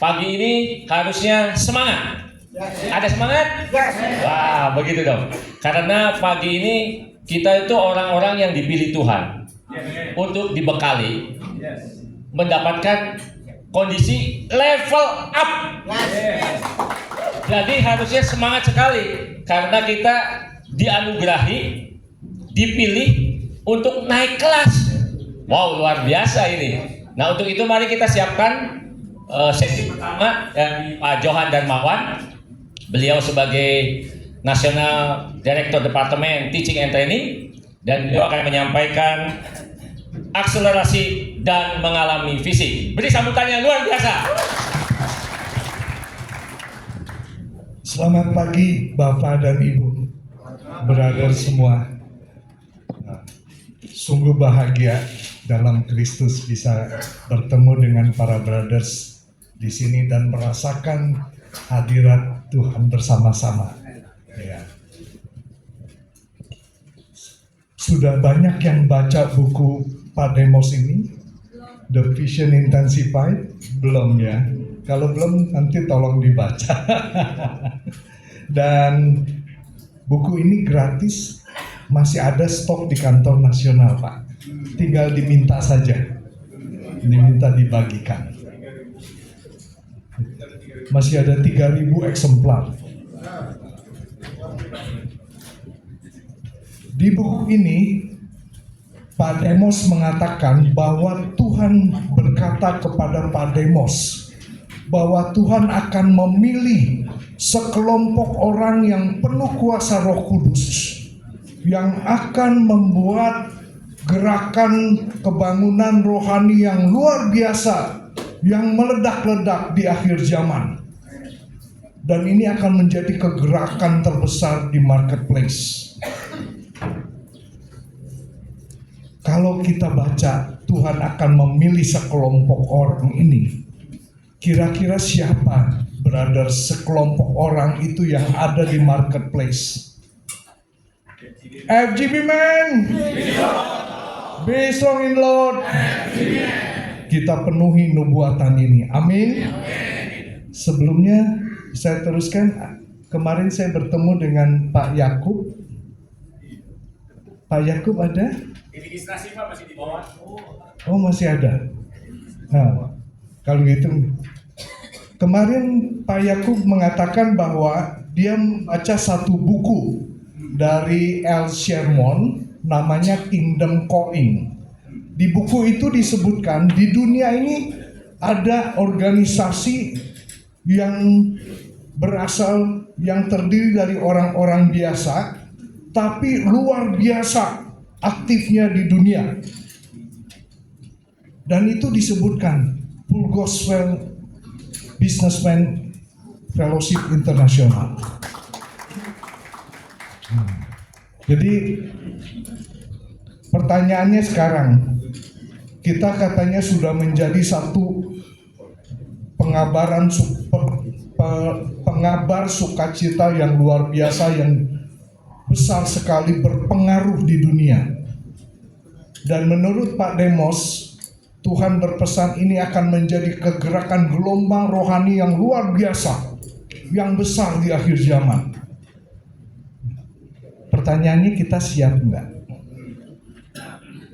Pagi ini harusnya semangat. Ada semangat? Wah, begitu dong. Karena pagi ini kita itu orang-orang yang dipilih Tuhan untuk dibekali mendapatkan kondisi level up. Jadi harusnya semangat sekali karena kita dianugerahi, dipilih untuk naik kelas. Wow, luar biasa ini. Nah, untuk itu mari kita siapkan sesi pertama dari Pak Johan Darmawan. Beliau sebagai National Director Departemen Teaching and Training, dan beliau akan menyampaikan akselerasi dan mengalami visi. Beri sambutannya luar biasa. Selamat pagi Bapak dan Ibu, brother semua. Sungguh bahagia dalam Kristus bisa bertemu dengan para brothers di sini dan merasakan hadirat Tuhan bersama-sama. Ya. Sudah banyak yang baca buku Pak Demos ini, The Vision Intensified? Belum ya? Kalau belum nanti tolong dibaca. Dan buku ini gratis, masih ada stok di kantor nasional Pak. Tinggal diminta saja, diminta dibagikan. Masih ada 3.000 eksemplar. Di buku ini Pak Demos mengatakan bahwa Tuhan berkata kepada Pak Demos bahwa Tuhan akan memilih sekelompok orang yang penuh kuasa Roh Kudus yang akan membuat gerakan kebangunan rohani yang luar biasa yang meledak-ledak di akhir zaman. Dan ini akan menjadi kegerakan terbesar di marketplace. Kalau kita baca Tuhan akan memilih sekelompok orang ini, kira-kira siapa brother sekelompok orang itu yang ada di marketplace? FGB man, be strong in Lord. Kita penuhi nubuatan ini, amin. Sebelumnya saya teruskan, kemarin saya bertemu dengan Pak Yakub. Pak Yakub ada? Administrasi Pak masih di bawah. Oh masih ada. Nah, kalau gitu, kemarin Pak Yakub mengatakan bahwa dia membaca satu buku dari L. Sherman, namanya Kingdom Calling. Di buku itu disebutkan di dunia ini ada organisasi yang berasal, yang terdiri dari orang-orang biasa, tapi luar biasa aktifnya di dunia. Dan itu disebutkan Full Gospel Businessman Fellowship International. Jadi pertanyaannya sekarang, kita katanya sudah menjadi satu pengabar sukacita yang luar biasa, yang besar sekali, berpengaruh di dunia. Dan menurut Pak Demos, Tuhan berpesan ini akan menjadi kegerakan gelombang rohani yang luar biasa, yang besar di akhir zaman. Pertanyaannya, kita siap enggak?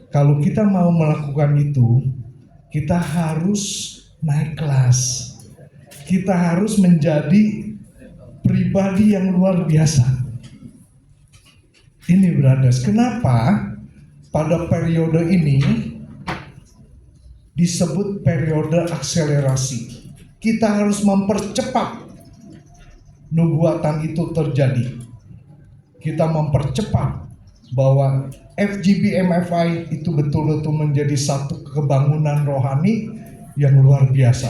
Kalau kita mau melakukan itu, kita harus naik kelas. Kita harus menjadi pribadi yang luar biasa. Ini brothers, kenapa pada periode ini disebut periode akselerasi? Kita harus mempercepat nubuatan itu terjadi. Kita mempercepat bahwa FGB MFI itu betul-betul menjadi satu kebangunan rohani yang luar biasa,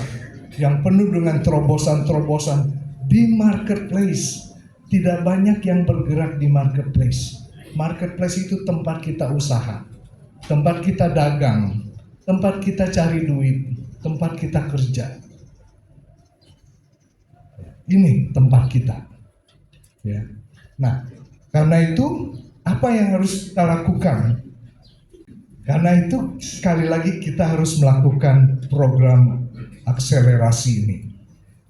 yang penuh dengan terobosan-terobosan di marketplace. Tidak banyak yang bergerak di marketplace. Marketplace itu tempat kita usaha, tempat kita dagang, tempat kita cari duit, tempat kita kerja. Ini tempat kita. Ya. Nah, karena itu apa yang harus kita lakukan? Karena itu sekali lagi kita harus melakukan program akselerasi ini.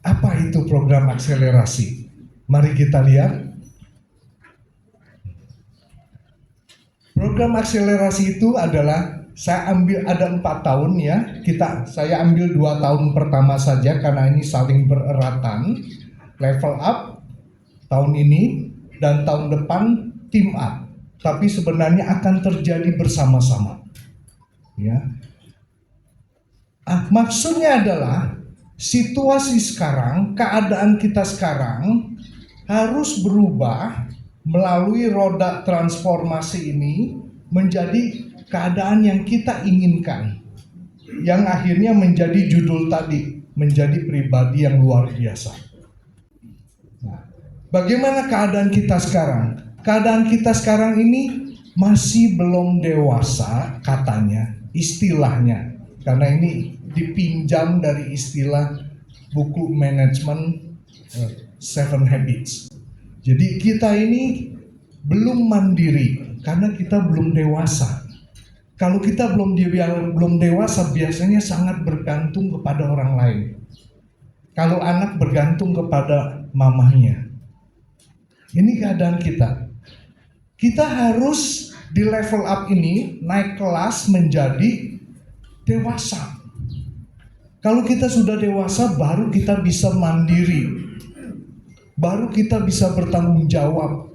Apa itu program akselerasi? Mari kita lihat. Program akselerasi itu adalah, saya ambil ada 4 tahun ya. Saya ambil 2 tahun pertama saja karena ini saling bereratan. Level up tahun ini dan tahun depan team up. Tapi sebenarnya akan terjadi bersama-sama. Ya. Maksudnya adalah situasi sekarang, keadaan kita sekarang harus berubah melalui roda transformasi ini menjadi keadaan yang kita inginkan, yang akhirnya menjadi judul tadi, menjadi pribadi yang luar biasa. Nah, bagaimana keadaan kita sekarang? Keadaan kita sekarang ini masih belum dewasa katanya, istilahnya, karena ini dipinjam dari istilah buku manajemen 7 Habits. Jadi kita ini belum mandiri karena kita belum dewasa. Kalau kita belum dewasa biasanya sangat bergantung kepada orang lain. Kalau anak bergantung kepada mamahnya. Ini keadaan kita. Kita harus di level up ini naik kelas menjadi dewasa. Kalau kita sudah dewasa baru kita bisa mandiri. Baru kita bisa bertanggung jawab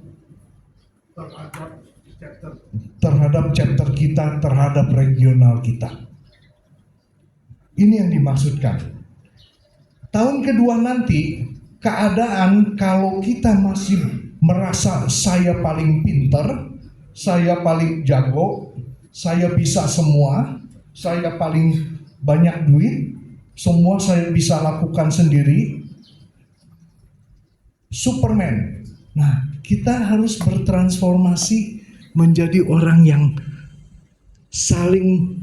terhadap chapter kita, terhadap regional kita. Ini yang dimaksudkan. Tahun kedua nanti, keadaan kalau kita masih merasa saya paling pinter, saya paling jago, saya bisa semua, saya paling banyak duit, semua saya bisa lakukan sendiri, Superman. Nah, kita harus bertransformasi menjadi orang yang saling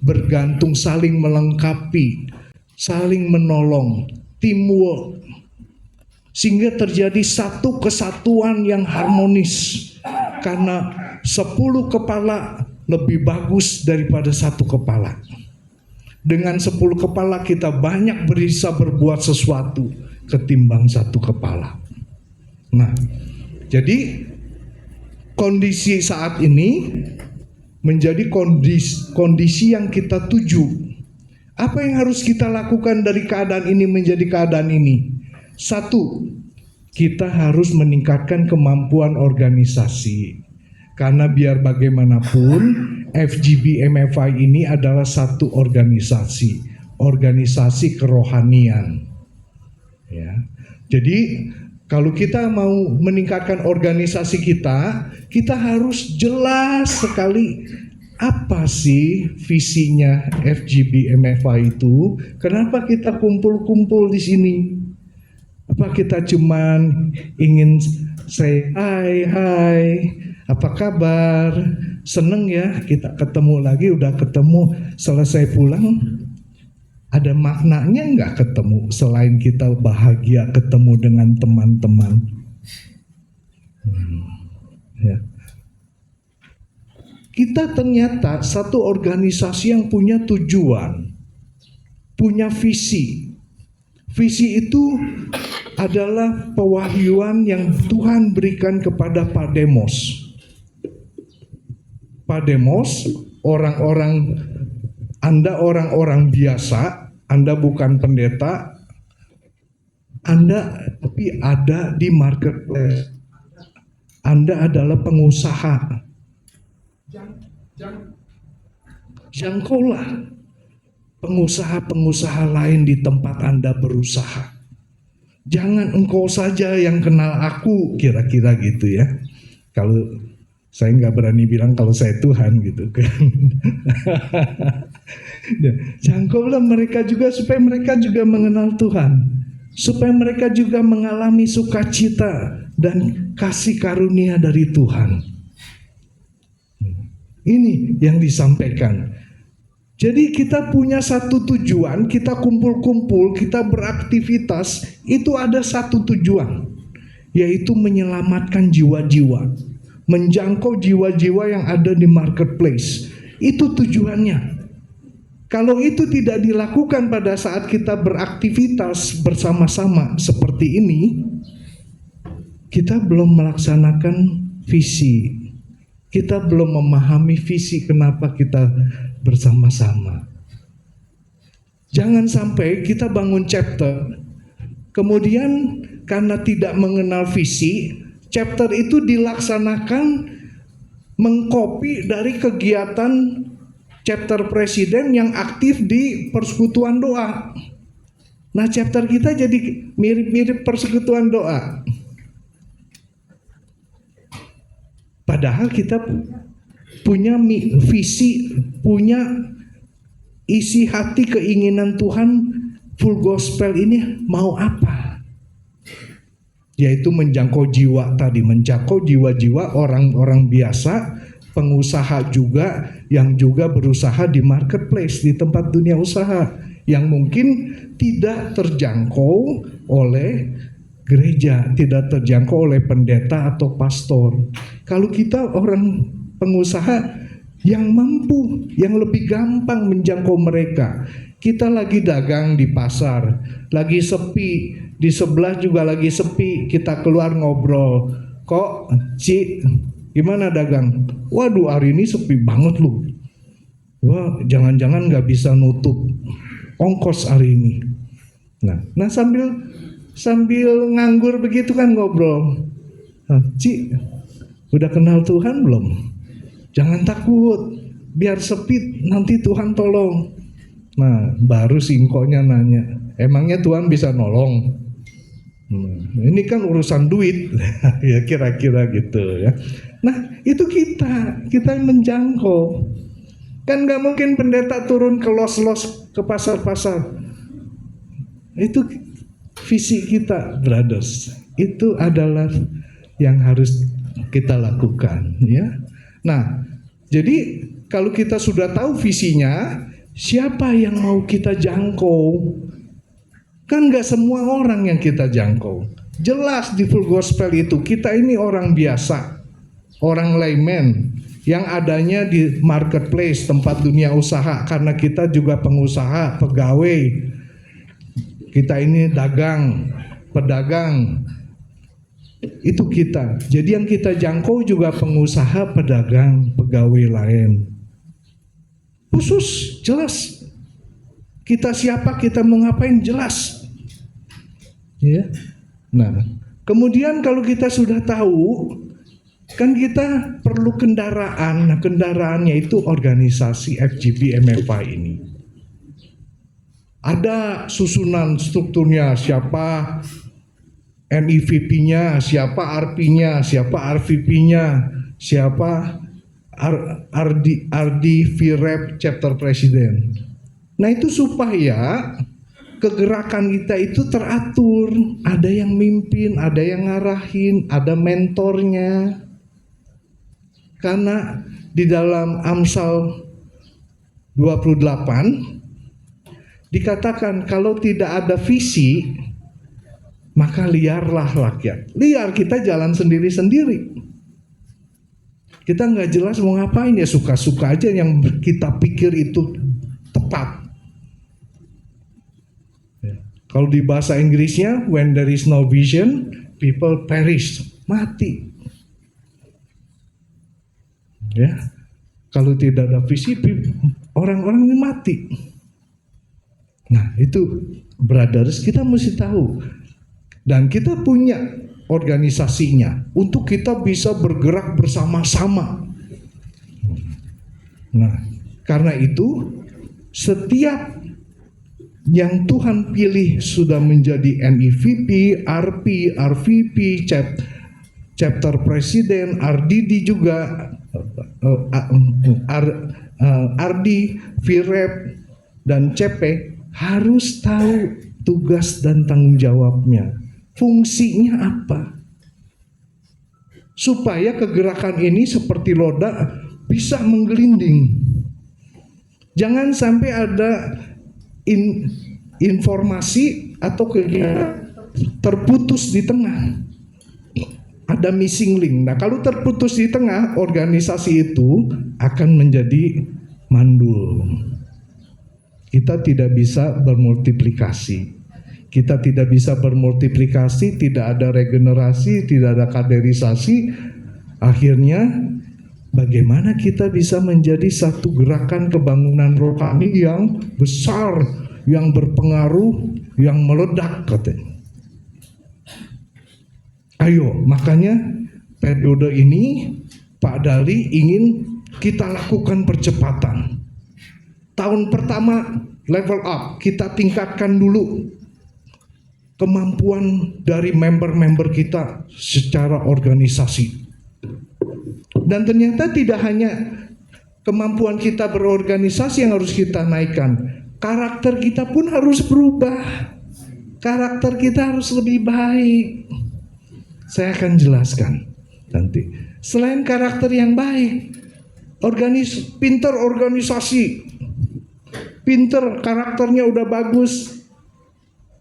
bergantung, saling melengkapi, saling menolong, teamwork, sehingga terjadi satu kesatuan yang harmonis. Karena 10 kepala lebih bagus daripada 1 kepala. Dengan 10 kepala kita banyak bisa berbuat sesuatu ketimbang 1 kepala. Nah, jadi kondisi saat ini menjadi kondisi yang kita tuju. Apa yang harus kita lakukan dari keadaan ini menjadi keadaan ini? 1, kita harus meningkatkan kemampuan organisasi. Karena biar bagaimanapun FGB MFI ini adalah satu organisasi kerohanian. Ya. Jadi kalau kita mau meningkatkan organisasi kita harus jelas sekali apa sih visinya FGB MFI itu. Kenapa kita kumpul-kumpul di sini? Apa kita cuman ingin say hai, apa kabar? Seneng ya kita ketemu lagi, udah ketemu, selesai pulang. Ada maknanya nggak ketemu selain kita bahagia ketemu dengan teman-teman? Ya. Kita ternyata satu organisasi yang punya tujuan, punya visi. Visi itu adalah pewahyuan yang Tuhan berikan kepada Pak Demos. Pak Demos, Anda orang-orang biasa, Anda bukan pendeta, Anda tapi ada di marketplace. Anda adalah pengusaha. Jangkaulah pengusaha-pengusaha lain di tempat Anda berusaha. Jangan engkau saja yang kenal aku, kira-kira gitu ya. Kalau saya nggak berani bilang kalau saya Tuhan gitu kan. Jangkaulah mereka juga supaya mereka juga mengenal Tuhan, supaya mereka juga mengalami sukacita dan kasih karunia dari Tuhan. Ini yang disampaikan. Jadi kita punya satu tujuan, kita kumpul-kumpul, kita beraktivitas, itu ada satu tujuan, yaitu menyelamatkan jiwa-jiwa, menjangkau jiwa-jiwa yang ada di marketplace. Itu tujuannya. Kalau itu tidak dilakukan pada saat kita beraktivitas bersama-sama seperti ini, kita belum melaksanakan visi. Kita belum memahami visi kenapa kita bersama-sama. Jangan sampai kita bangun chapter, kemudian karena tidak mengenal visi, chapter itu dilaksanakan mengcopy dari kegiatan chapter presiden yang aktif di persekutuan doa. Nah, chapter kita jadi mirip-mirip persekutuan doa. Padahal kita punya visi, punya isi hati keinginan Tuhan full gospel ini mau apa? Yaitu menjangkau jiwa tadi, menjangkau jiwa-jiwa orang-orang biasa, pengusaha juga yang juga berusaha di marketplace, di tempat dunia usaha yang mungkin tidak terjangkau oleh gereja, tidak terjangkau oleh pendeta atau pastor. Kalau kita orang pengusaha yang mampu, yang lebih gampang menjangkau mereka. Kita lagi dagang di pasar, lagi sepi, di sebelah juga lagi sepi, kita keluar ngobrol. Kok, Ci, gimana dagang? Waduh, hari ini sepi banget lu. Wah, jangan-jangan nggak bisa nutup ongkos hari ini. Nah sambil nganggur begitu kan ngobrol. Ci, udah kenal Tuhan belum? Jangan takut, biar sepi nanti Tuhan tolong. Nah, baru singkoknya nanya, emangnya Tuhan bisa nolong? Ini kan urusan duit, ya kira-kira gitu ya. Nah, itu kita menjangkau. Kan nggak mungkin pendeta turun ke los-los ke pasar-pasar. Itu visi kita, brothers. Itu adalah yang harus kita lakukan, ya. Nah, jadi kalau kita sudah tahu visinya, siapa yang mau kita jangkau? Kan nggak semua orang yang kita jangkau. Jelas di full gospel itu kita ini orang biasa, orang layman yang adanya di marketplace, tempat dunia usaha, karena kita juga pengusaha, pegawai. Kita ini dagang, pedagang. Itu kita. Jadi yang kita jangkau juga pengusaha, pedagang, pegawai lain. Khusus, jelas. Kita siapa, kita mau ngapain, jelas. Ya. Nah, kemudian kalau kita sudah tahu, kan kita perlu kendaraan. Nah, kendaraannya itu organisasi FGP MFA ini. Ada susunan strukturnya, siapa NIVP-nya, siapa RP-nya, siapa RVP-nya, siapa RD VREP chapter presiden. Nah, itu supaya kegerakan kita itu teratur, ada yang mimpin, ada yang ngarahin, ada mentornya. Karena di dalam Amsal 28 dikatakan kalau tidak ada visi, maka liarlah rakyat. Liar, kita jalan sendiri-sendiri. Kita nggak jelas mau ngapain, ya suka-suka aja yang kita pikir itu tepat. Ya. Kalau di bahasa Inggrisnya, when there is no vision, people perish, mati. Ya, kalau tidak ada visi, orang-orang ini mati. Nah, itu brothers, kita mesti tahu. Dan kita punya organisasinya untuk kita bisa bergerak bersama-sama. Nah, karena itu setiap yang Tuhan pilih sudah menjadi NIVP, RP, RVP, chapter presiden, RDD juga, RD, VREP, dan CP harus tahu tugas dan tanggung jawabnya. Fungsinya apa? Supaya kegerakan ini seperti roda bisa menggelinding. Jangan sampai ada informasi atau kegiatan terputus di tengah. Ada missing link. Nah, kalau terputus di tengah, organisasi itu akan menjadi mandul. kita tidak bisa bermultiplikasi. Kita tidak bisa bermultiplikasi, tidak ada regenerasi, tidak ada kaderisasi. Akhirnya bagaimana kita bisa menjadi satu gerakan kebangunan rohani yang besar, yang berpengaruh, yang meledak katanya. Ayo, makanya periode ini Pak Dali ingin kita lakukan percepatan. Tahun pertama level up, kita tingkatkan dulu kemampuan dari member-member kita secara organisasi. Dan ternyata tidak hanya kemampuan kita berorganisasi yang harus kita naikkan, karakter kita pun harus berubah. Karakter kita harus lebih baik. Saya akan jelaskan nanti. Selain karakter yang baik, pinter organisasi, pinter karakternya udah bagus,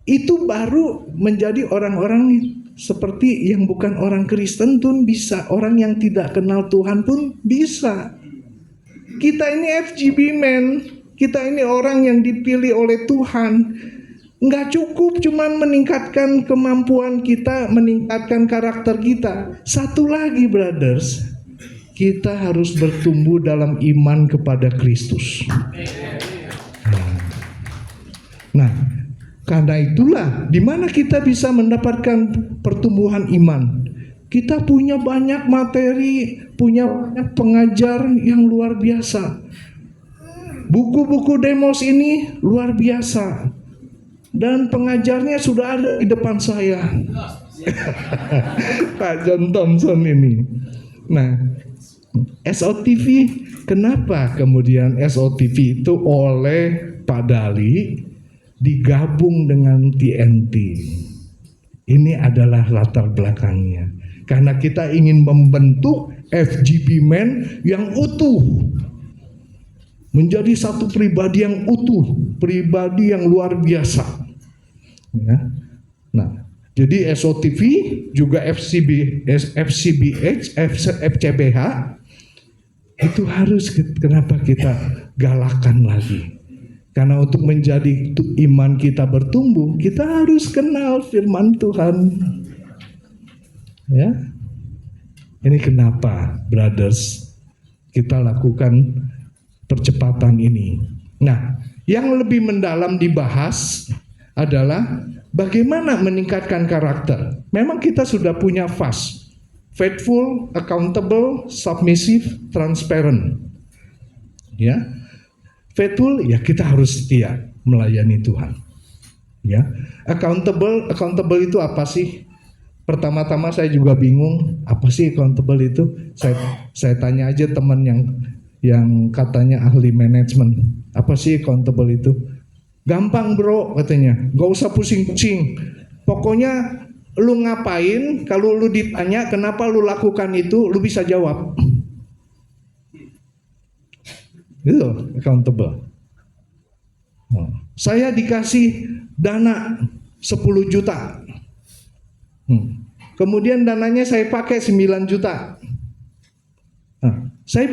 itu baru menjadi orang-orang seperti yang bukan orang Kristen pun bisa, orang yang tidak kenal Tuhan pun bisa. Kita ini FGB men, kita ini orang yang dipilih oleh Tuhan. Nggak cukup cuman meningkatkan kemampuan kita, meningkatkan karakter kita. Satu lagi brothers, kita harus bertumbuh dalam iman kepada Kristus. Nah, karena itulah di mana kita bisa mendapatkan pertumbuhan iman. Kita punya banyak materi, punya banyak pengajar yang luar biasa. Buku-buku Demos ini luar biasa. Dan pengajarnya sudah ada di depan saya. Pak John Thompson ini. Nah, SOTV, kenapa kemudian SOTV itu oleh Pak Dali digabung dengan TNT? Ini adalah latar belakangnya. Karena kita ingin membentuk FGB Men yang utuh. Menjadi satu pribadi yang utuh, pribadi yang luar biasa. Ya. Nah, jadi SOTV juga FCBH, FCBH itu harus, kenapa kita galakan lagi? Karena untuk menjadi iman kita bertumbuh, kita harus kenal firman Tuhan. Ya, ini kenapa, brothers, kita lakukan percepatan ini. Nah, yang lebih mendalam dibahas adalah bagaimana meningkatkan karakter. Memang kita sudah punya FAS, faithful, accountable, submissive, transparent. Ya, faithful, ya kita harus setia melayani Tuhan. Ya, accountable itu apa sih? Pertama-tama saya juga bingung, apa sih accountable itu? Saya tanya aja teman yang katanya ahli manajemen, apa sih accountable itu? Gampang bro katanya, gak usah pusing-pusing. Pokoknya lu ngapain, kalau lu ditanya kenapa lu lakukan itu, lu bisa jawab. Itu accountable. Saya dikasih dana 10 juta. Kemudian dananya saya pakai 9 juta. Saya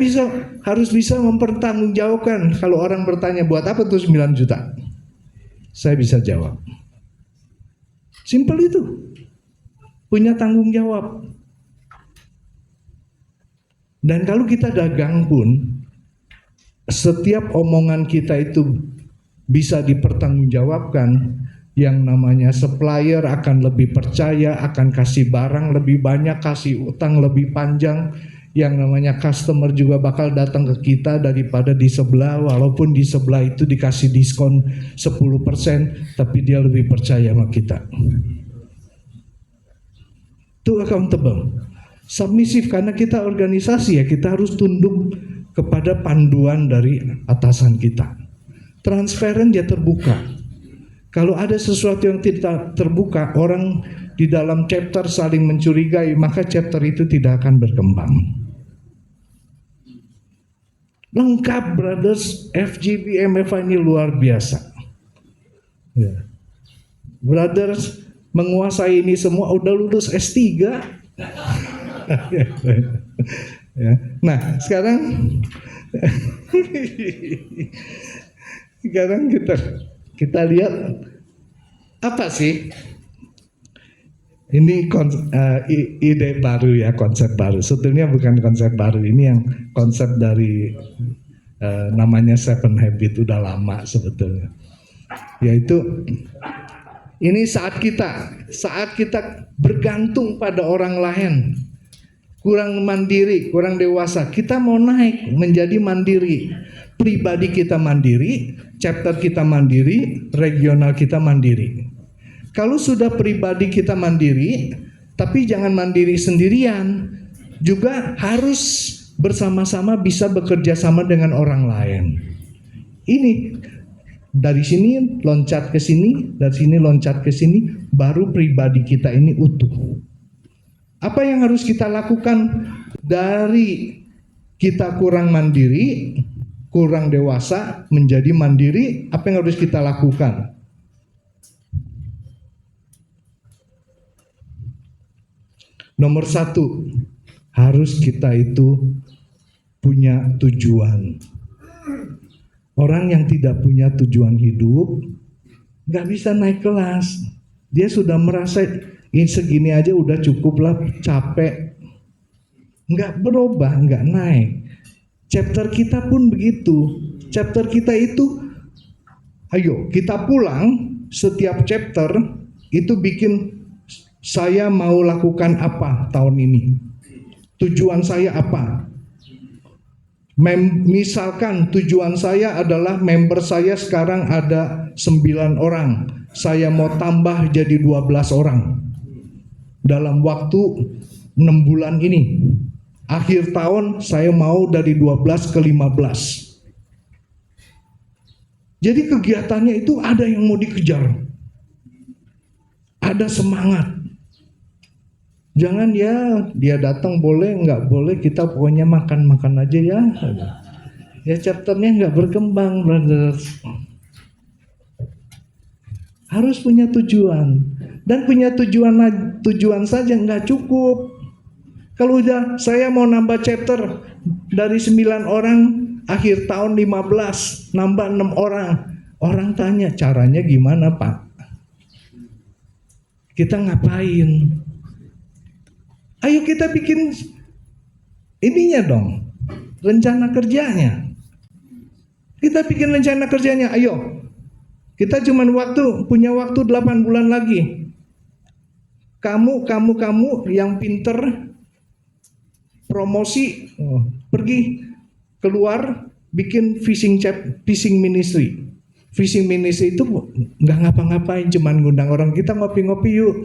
harus bisa mempertanggungjawabkan. Kalau orang bertanya buat apa tuh 9 juta? Saya bisa jawab. Simpel itu. Punya tanggung jawab. Dan kalau kita dagang pun, setiap omongan kita itu bisa dipertanggungjawabkan. Yang namanya supplier akan lebih percaya, akan kasih barang lebih banyak, kasih utang lebih panjang. Yang namanya customer juga bakal datang ke kita daripada di sebelah, walaupun di sebelah itu dikasih diskon 10%, tapi dia lebih percaya sama kita. Itu accountable. Submissive, karena kita organisasi ya, kita harus tunduk kepada panduan dari atasan kita. Transparent, dia terbuka. Kalau ada sesuatu yang tidak terbuka, orang di dalam chapter saling mencurigai, maka chapter itu tidak akan berkembang. Lengkap brothers, FGB MFA ini luar biasa. Ya. Brothers menguasai ini semua, udah lulus S3. Ya. Nah sekarang Sekarang kita lihat apa sih? Ini ide baru ya, konsep baru. Sebetulnya bukan konsep baru, ini yang konsep dari namanya Seven Habit, udah lama sebetulnya. Yaitu ini saat kita bergantung pada orang lain, kurang mandiri, kurang dewasa. Kita mau naik menjadi mandiri. Pribadi kita mandiri, chapter kita mandiri, regional kita mandiri. Kalau sudah pribadi kita mandiri, tapi jangan mandiri sendirian, juga harus bersama-sama bisa bekerja sama dengan orang lain. Ini dari sini loncat ke sini, dari sini loncat ke sini, baru pribadi kita ini utuh. Apa yang harus kita lakukan dari kita kurang mandiri, kurang dewasa menjadi mandiri? Apa yang harus kita lakukan? Nomor satu, harus kita itu punya tujuan. Orang yang tidak punya tujuan hidup nggak bisa naik kelas. Dia sudah merasa ini segini aja udah cukup lah, capek, nggak berubah, nggak naik. Chapter kita pun begitu. Chapter kita itu, ayo kita pulang setiap chapter itu bikin, saya mau lakukan apa tahun ini? Tujuan saya apa? Misalkan tujuan saya adalah member saya sekarang ada 9 orang. Saya mau tambah jadi 12 orang. Dalam waktu 6 bulan ini. Akhir tahun saya mau dari 12 ke 15. Jadi kegiatannya itu ada yang mau dikejar. Ada semangat. Jangan ya dia datang boleh, nggak boleh, kita pokoknya makan-makan aja ya. Ya chapternya nggak berkembang, brothers. Harus punya tujuan. Dan punya tujuan saja nggak cukup. Kalau udah saya mau nambah chapter dari 9 orang, akhir tahun 15, nambah 6 orang. Orang tanya caranya gimana Pak? Kita ngapain? Ayo kita bikin ininya dong, rencana kerjanya. Kita bikin rencana kerjanya, ayo. Kita cuman punya waktu 8 bulan lagi. Kamu yang pinter promosi, pergi keluar bikin fishing ministry. Fishing ministry itu nggak ngapa-ngapain, cuman ngundang orang, kita ngopi-ngopi yuk.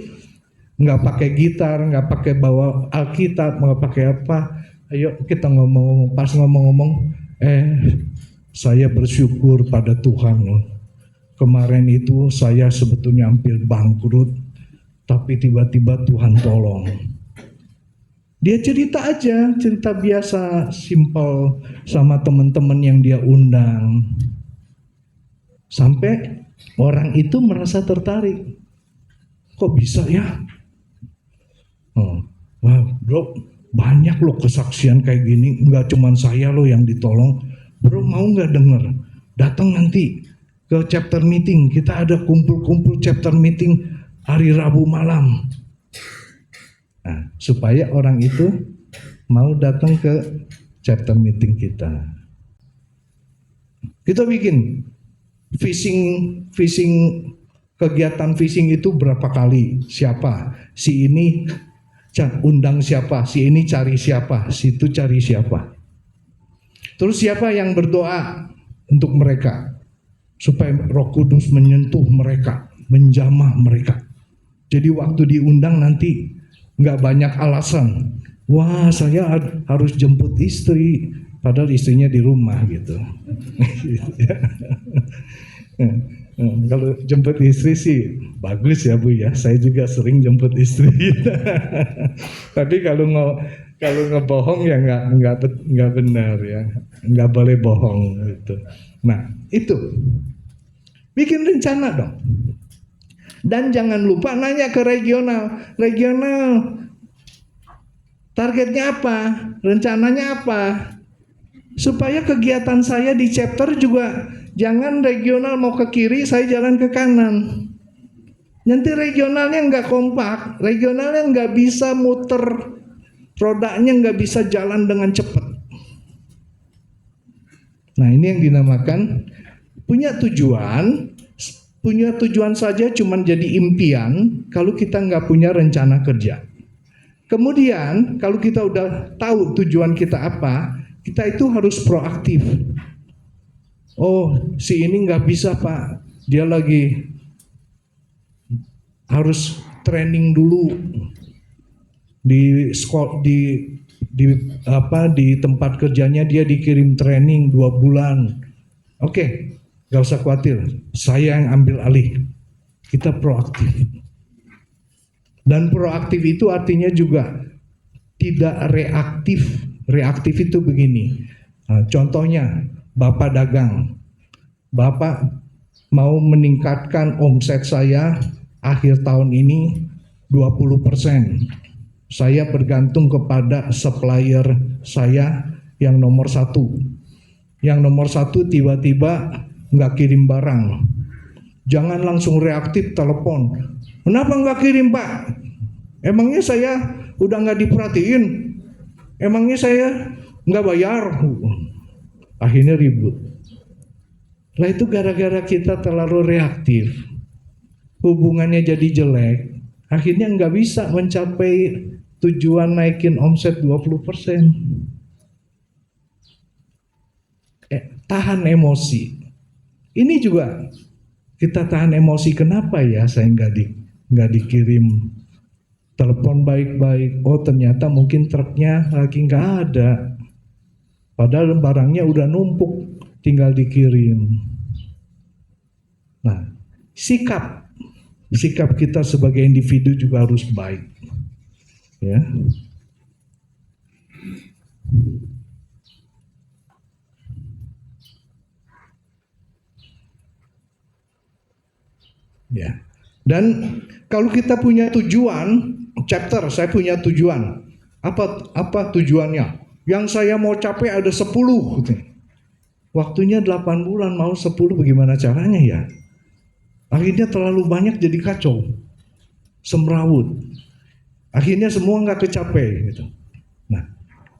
Nggak pakai gitar, nggak pakai bawa Alkitab, nggak pakai apa. Ayo kita ngomong, pas ngomong-ngomong, saya bersyukur pada Tuhan. Kemarin itu saya sebetulnya hampir bangkrut, tapi tiba-tiba Tuhan tolong. Dia cerita aja, cerita biasa, simple sama teman-teman yang dia undang. Sampai orang itu merasa tertarik. Kok bisa ya? Wah bro, banyak loh kesaksian kayak gini, nggak cuman saya loh yang ditolong. Bro mau nggak denger? Datang nanti ke chapter meeting, kita ada kumpul-kumpul chapter meeting hari Rabu malam. Nah, supaya orang itu mau datang ke chapter meeting kita. Kita bikin fishing kegiatan fishing itu berapa kali? Siapa? Si ini undang siapa, si ini cari siapa, si itu cari siapa. Terus siapa yang berdoa untuk mereka supaya Roh Kudus menyentuh mereka, menjamah mereka. Jadi waktu diundang nanti nggak banyak alasan. Wah saya harus jemput istri, padahal istrinya di rumah gitu. Kalau jemput istri sih bagus ya Bu ya. Saya juga sering jemput istri. Tapi kalau ngebohong ya nggak benar ya. Nggak boleh bohong gitu. Nah itu bikin rencana dong. Dan jangan lupa nanya ke regional. Regional targetnya apa? Rencananya apa? Supaya kegiatan saya di chapter juga Jangan regional mau ke kiri, saya jalan ke kanan. Nanti regionalnya nggak kompak, regionalnya nggak bisa muter, rodanya nggak bisa jalan dengan cepat. Nah, ini yang dinamakan punya tujuan saja cuman jadi impian kalau kita nggak punya rencana kerja. Kemudian kalau kita udah tahu tujuan kita apa, kita itu harus proaktif. Oh, si ini nggak bisa Pak, dia lagi harus training dulu di sekolah, di tempat kerjanya dia dikirim training 2 bulan. Oke, gak usah khawatir, saya yang ambil alih. Kita proaktif. Dan proaktif itu artinya juga tidak reaktif. Reaktif itu begini. Nah, contohnya, Bapak dagang. Bapak mau meningkatkan omset saya akhir tahun ini 20%. Saya bergantung kepada supplier saya yang nomor 1. Yang nomor 1 tiba-tiba nggak kirim barang. Jangan langsung reaktif telepon. Kenapa nggak kirim Pak? Emangnya saya udah nggak diperhatiin? Emangnya saya nggak bayar? Akhirnya ribut. Lah itu gara-gara kita terlalu reaktif. Hubungannya jadi jelek. Akhirnya nggak bisa mencapai tujuan naikin omset 20%. Tahan emosi. Ini juga kita tahan emosi. Kenapa ya saya nggak dikirim telepon baik-baik? Oh ternyata mungkin truknya lagi nggak ada. Padahal barangnya udah numpuk, tinggal dikirim. Nah, sikap kita sebagai individu juga harus baik. Ya. Ya. Dan kalau kita punya tujuan, saya punya tujuan. Apa tujuannya? Yang saya mau capai ada 10. Waktunya 8 bulan, mau 10 bagaimana caranya ya? Akhirnya terlalu banyak jadi kacau. Semrawut. Akhirnya semua nggak kecapai gitu. Nah,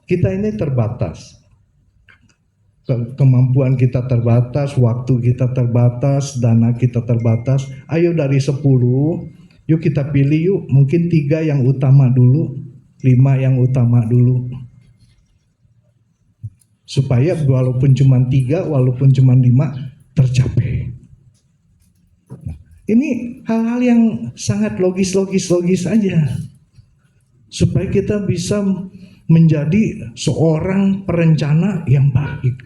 kita ini terbatas. Kemampuan kita terbatas, waktu kita terbatas, dana kita terbatas. Ayo dari 10, yuk kita pilih yuk, mungkin 3 yang utama dulu, 5 yang utama dulu. Supaya walaupun cuma 3, walaupun cuma 5 tercapai. Nah, ini hal-hal yang sangat logis aja. Supaya kita bisa menjadi seorang perencana yang baik.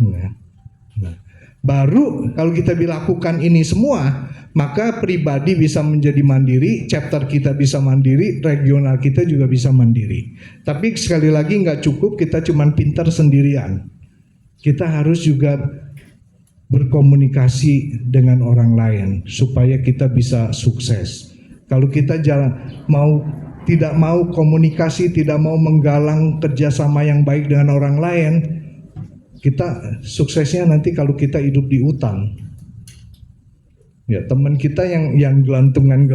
Nah, baru kalau kita lakukan ini semua, maka pribadi bisa menjadi mandiri, chapter kita bisa mandiri, regional kita juga bisa mandiri. Tapi sekali lagi nggak cukup kita cuma pintar sendirian. Kita harus juga berkomunikasi dengan orang lain supaya kita bisa sukses. Kalau kita tidak mau komunikasi, tidak mau menggalang kerjasama yang baik dengan orang lain, kita suksesnya nanti kalau kita hidup di hutan. Ya, teman kita yang gelantungan.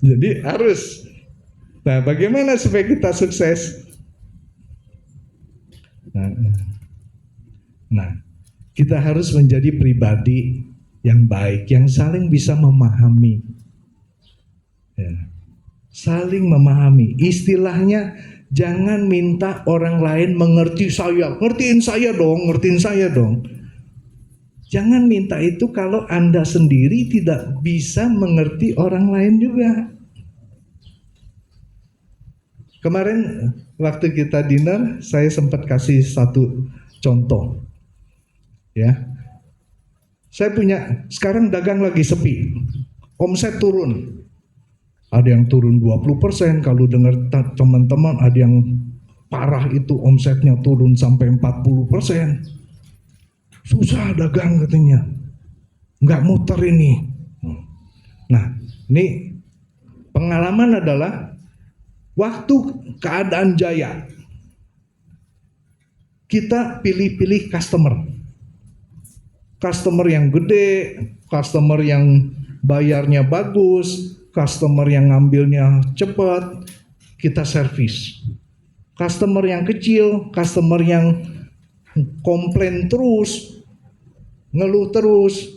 Jadi harus. Nah, bagaimana supaya kita sukses? Nah, kita harus menjadi pribadi yang baik, yang saling bisa memahami. Ya, saling memahami. Istilahnya jangan minta orang lain mengerti saya. Ngertiin saya dong. Jangan minta itu kalau Anda sendiri tidak bisa mengerti orang lain juga. Kemarin waktu kita dinner, saya sempat kasih satu contoh. Ya. Saya sekarang dagang lagi sepi. Omset turun. Ada yang turun 20%, kalau dengar teman-teman ada yang parah itu omsetnya turun sampai 40%. Susah dagang katanya, nggak muter ini. Nah, ini pengalaman adalah waktu keadaan jaya. kita pilih-pilih customer. Customer yang gede, customer yang bayarnya bagus, customer yang ngambilnya cepat, kita servis. Customer yang kecil, customer yang komplain terus, ngeluh terus,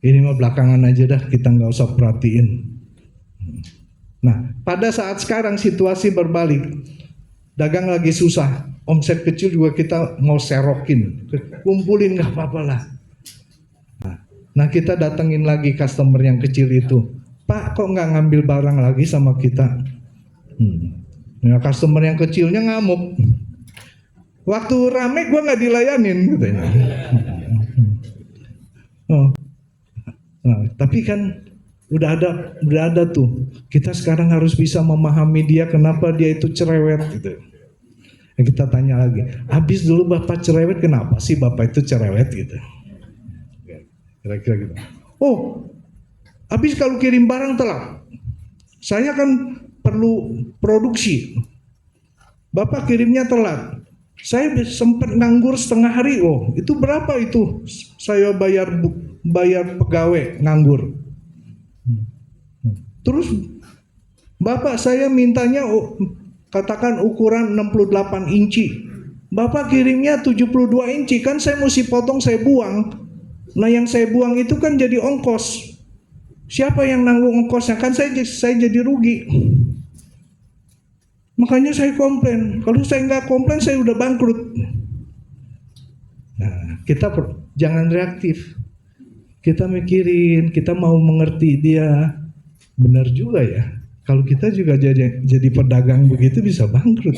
ini mah belakangan aja dah, kita nggak usah perhatiin. Nah, pada saat sekarang situasi berbalik, dagang lagi susah, omset kecil juga kita mau serokin, kumpulin nggak apa-apa lah. Nah, kita datengin lagi customer yang kecil itu, Pak kok nggak ngambil barang lagi sama kita? Nah, customer yang kecilnya ngamuk. Waktu rame gue nggak dilayanin katanya. Nah, tapi kan udah ada tuh. Kita sekarang harus bisa memahami dia kenapa dia itu cerewet gitu. Yang kita tanya lagi, habis dulu bapak cerewet, kenapa sih bapak itu cerewet gitu? Kira-kira gitu. Oh, habis kalau kirim barang telat, saya kan perlu produksi. Bapak kirimnya telat. Saya sempat nganggur setengah hari. Oh, itu berapa itu? Saya bayar pegawai nganggur. Terus bapak saya mintanya katakan ukuran 68 inci. Bapak kirimnya 72 inci, kan saya mesti potong, saya buang. Nah, yang saya buang itu kan jadi ongkos. Siapa yang nanggung ongkosnya? Kan saya jadi rugi. Makanya saya komplain. Kalau saya nggak komplain, saya udah bangkrut. Nah, kita jangan reaktif. Kita mikirin, kita mau mengerti dia. Benar juga ya. Kalau kita juga jadi pedagang begitu bisa bangkrut.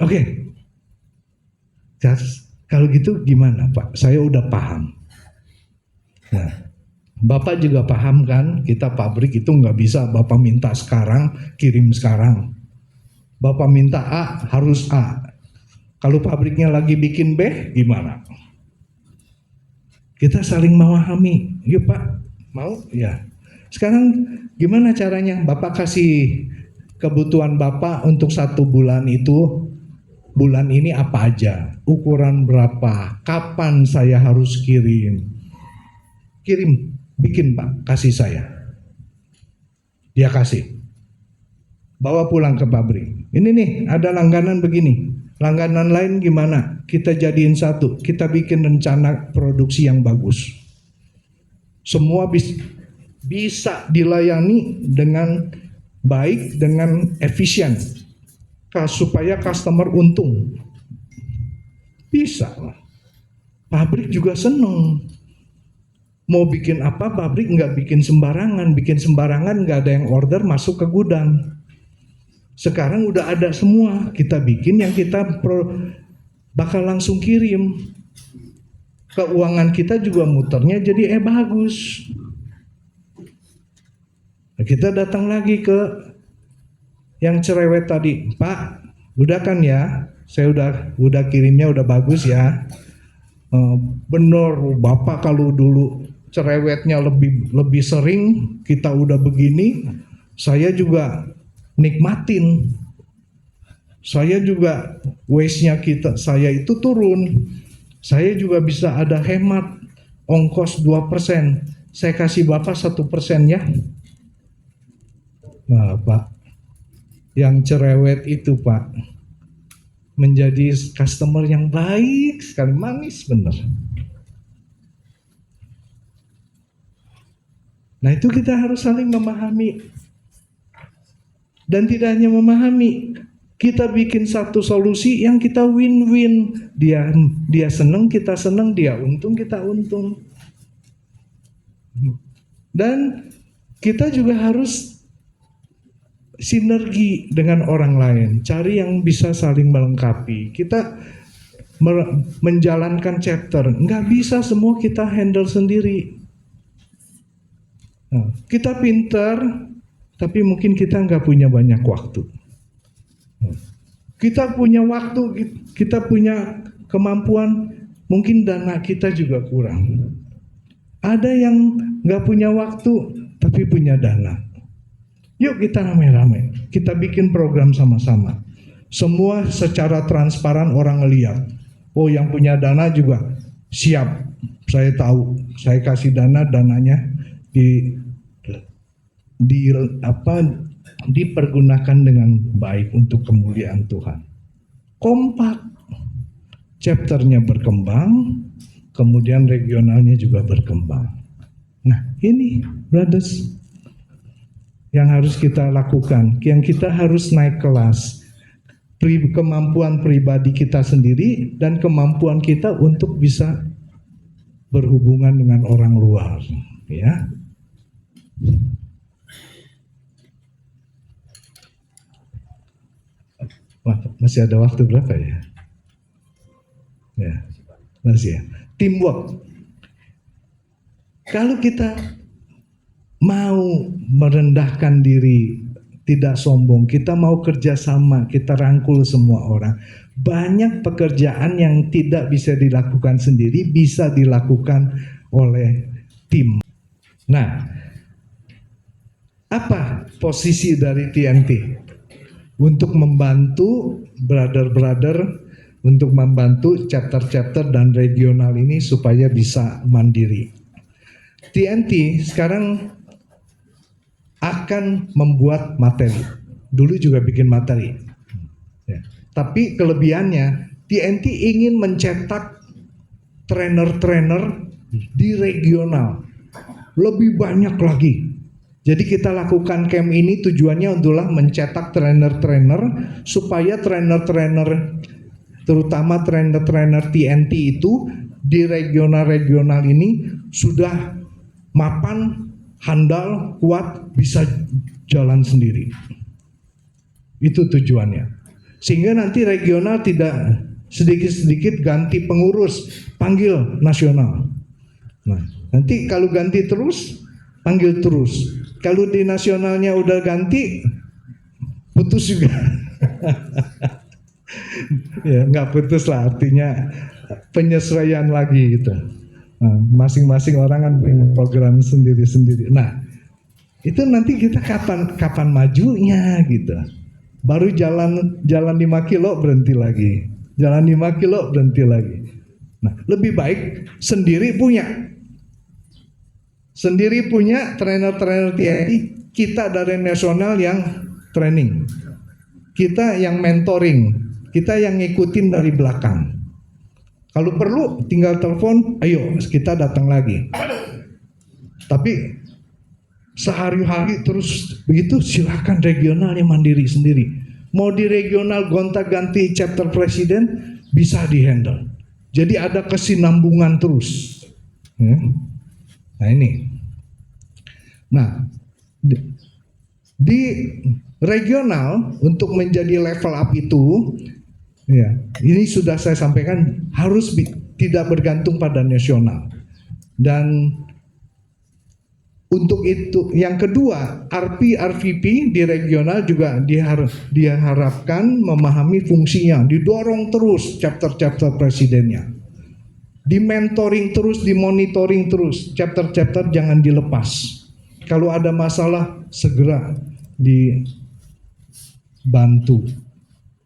Oke. Kalau gitu gimana Pak? Saya udah paham. Nah, Bapak juga paham kan, kita pabrik itu nggak bisa Bapak minta sekarang, kirim sekarang. Bapak minta A, harus A. Kalau pabriknya lagi bikin B, gimana? Kita saling memahami. Yuk Pak, mau? Ya. Sekarang gimana caranya? Bapak kasih kebutuhan Bapak untuk 1 bulan itu, bulan ini apa aja? Ukuran berapa? Kapan saya harus kirim? Kirim. Bikin Pak, kasih saya. Dia kasih. Bawa pulang ke pabrik. Ini nih, ada langganan begini. Langganan lain gimana? Kita jadiin satu. Kita bikin rencana produksi yang bagus. Semua bisa dilayani dengan baik, dengan efisien. Supaya customer untung. Bisa. Pabrik juga seneng. Mau bikin apa, pabrik nggak bikin sembarangan. Bikin sembarangan nggak ada yang order, masuk ke gudang. Sekarang udah ada semua. Kita bikin yang kita bakal langsung kirim. Keuangan kita juga muternya jadi bagus. Nah, kita datang lagi ke yang cerewet tadi. Pak, udah kan ya? Saya udah kirimnya udah bagus ya. Bener, Bapak kalau dulu cerewetnya lebih sering, kita udah begini, saya juga nikmatin. Saya juga waste-nya saya itu turun. Saya juga bisa ada hemat ongkos 2%. Saya kasih Bapak 1% ya. Nah, Pak, yang cerewet itu Pak menjadi customer yang baik sekali, manis bener. Nah, itu kita harus saling memahami. Dan tidak hanya memahami, kita bikin satu solusi yang kita win-win. Dia senang, kita senang, dia untung, kita untung. Dan kita juga harus sinergi dengan orang lain, cari yang bisa saling melengkapi. Kita menjalankan chapter, nggak bisa semua kita handle sendiri. Nah, kita pintar, tapi mungkin kita nggak punya banyak waktu. Kita punya waktu, kita punya kemampuan, mungkin dana kita juga kurang. Ada yang nggak punya waktu, tapi punya dana. Yuk kita rame-rame, kita bikin program sama-sama. Semua secara transparan orang ngeliat. Oh, yang punya dana juga siap. Saya tahu, saya kasih dananya dipergunakan dengan baik untuk kemuliaan Tuhan. Kompak, chapternya berkembang, kemudian regionalnya juga berkembang. Nah, ini brothers yang harus kita lakukan, yang kita harus naik kelas. Kemampuan pribadi kita sendiri dan kemampuan kita untuk bisa berhubungan dengan orang luar, ya. Masih ada waktu berapa ya? Ya, masih ya. Teamwork. Kalau kita mau merendahkan diri, tidak sombong, kita mau kerjasama, kita rangkul semua orang. Banyak pekerjaan yang tidak bisa dilakukan sendiri, bisa dilakukan oleh tim. Nah, apa posisi dari TNT? Untuk membantu brother-brother, untuk membantu chapter-chapter dan regional ini supaya bisa mandiri. TNT sekarang akan membuat materi. Dulu juga bikin materi. Ya. Tapi kelebihannya TNT ingin mencetak trainer-trainer di regional lebih banyak lagi. Jadi kita lakukan camp ini tujuannya adalah mencetak trainer-trainer supaya trainer-trainer, terutama trainer-trainer TNT itu di regional-regional ini sudah mapan, handal, kuat, bisa jalan sendiri. Itu tujuannya. Sehingga nanti regional tidak sedikit-sedikit ganti pengurus, panggil nasional. Nah, nanti kalau ganti terus, panggil terus. Kalau di nasionalnya udah ganti, putus juga. Ya, nggak putus lah, artinya penyesuaian lagi gitu. Nah, masing-masing orang kan punya program sendiri-sendiri. Nah, itu nanti kita kapan majunya gitu. Baru jalan 5 kilo berhenti lagi. Jalan 5 kilo berhenti lagi. Nah, lebih baik sendiri punya trainer-trainer TNT, kita dari nasional yang training, kita yang mentoring, kita yang ngikutin dari belakang. Kalau perlu tinggal telepon, ayo kita datang lagi. Tapi sehari-hari terus begitu, silakan regional yang mandiri sendiri. Mau di regional gonta-ganti chapter presiden bisa dihandle. Jadi ada kesinambungan terus. Ya. Nah ini. Nah di regional untuk menjadi level up itu, ya ini sudah saya sampaikan harus tidak bergantung pada nasional. Dan untuk itu yang kedua, RP-RVP di regional juga diharapkan memahami fungsinya, didorong terus chapter-chapter presidennya. Di-mentoring terus, di-monitoring terus, chapter-chapter jangan dilepas. Kalau ada masalah segera dibantu.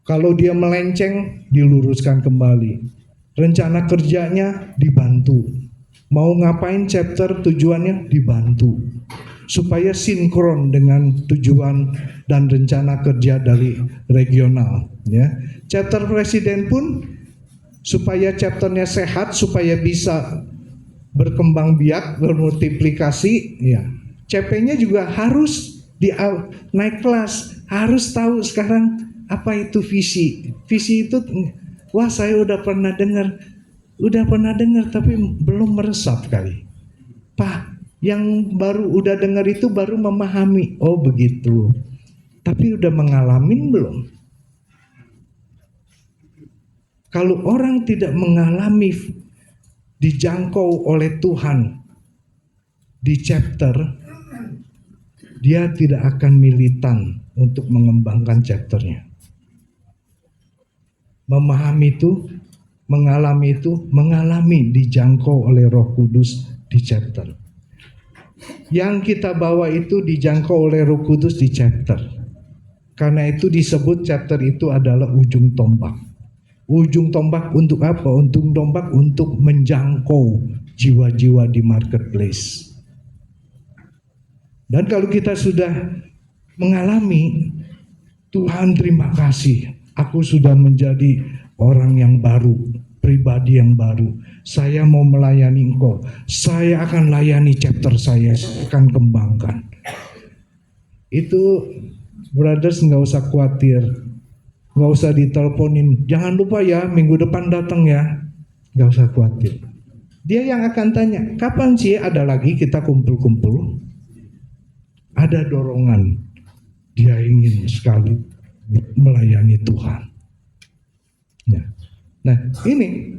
Kalau dia melenceng diluruskan kembali. Rencana kerjanya dibantu. Mau ngapain chapter tujuannya dibantu. Supaya sinkron dengan tujuan dan rencana kerja dari regional. Ya. Chapter presiden pun supaya chapternya sehat, supaya bisa berkembang biak, bermultiplikasi, ya. CP-nya juga harus naik kelas, harus tahu sekarang apa itu visi. Visi itu, wah saya udah pernah dengar tapi belum meresap kali. Pak, yang baru udah dengar itu baru memahami, oh begitu. Tapi udah mengalamin belum? Kalau orang tidak mengalami dijangkau oleh Tuhan di chapter, dia tidak akan militan untuk mengembangkan chapternya. Memahami itu, mengalami dijangkau oleh Roh Kudus di chapter. Yang kita bawa itu dijangkau oleh Roh Kudus di chapter. Karena itu disebut chapter itu adalah ujung tombak. Ujung tombak untuk apa? Ujung tombak untuk menjangkau jiwa-jiwa di marketplace. Dan kalau kita sudah mengalami, Tuhan terima kasih, aku sudah menjadi orang yang baru, pribadi yang baru. Saya mau melayani Engkau. Saya akan layani chapter saya akan kembangkan. Itu brothers nggak usah khawatir, nggak usah diteleponin. Jangan lupa ya minggu depan datang ya, nggak usah khawatir. Dia yang akan tanya, kapan sih ada lagi kita kumpul-kumpul? Ada dorongan, dia ingin sekali melayani Tuhan. Ya. Nah ini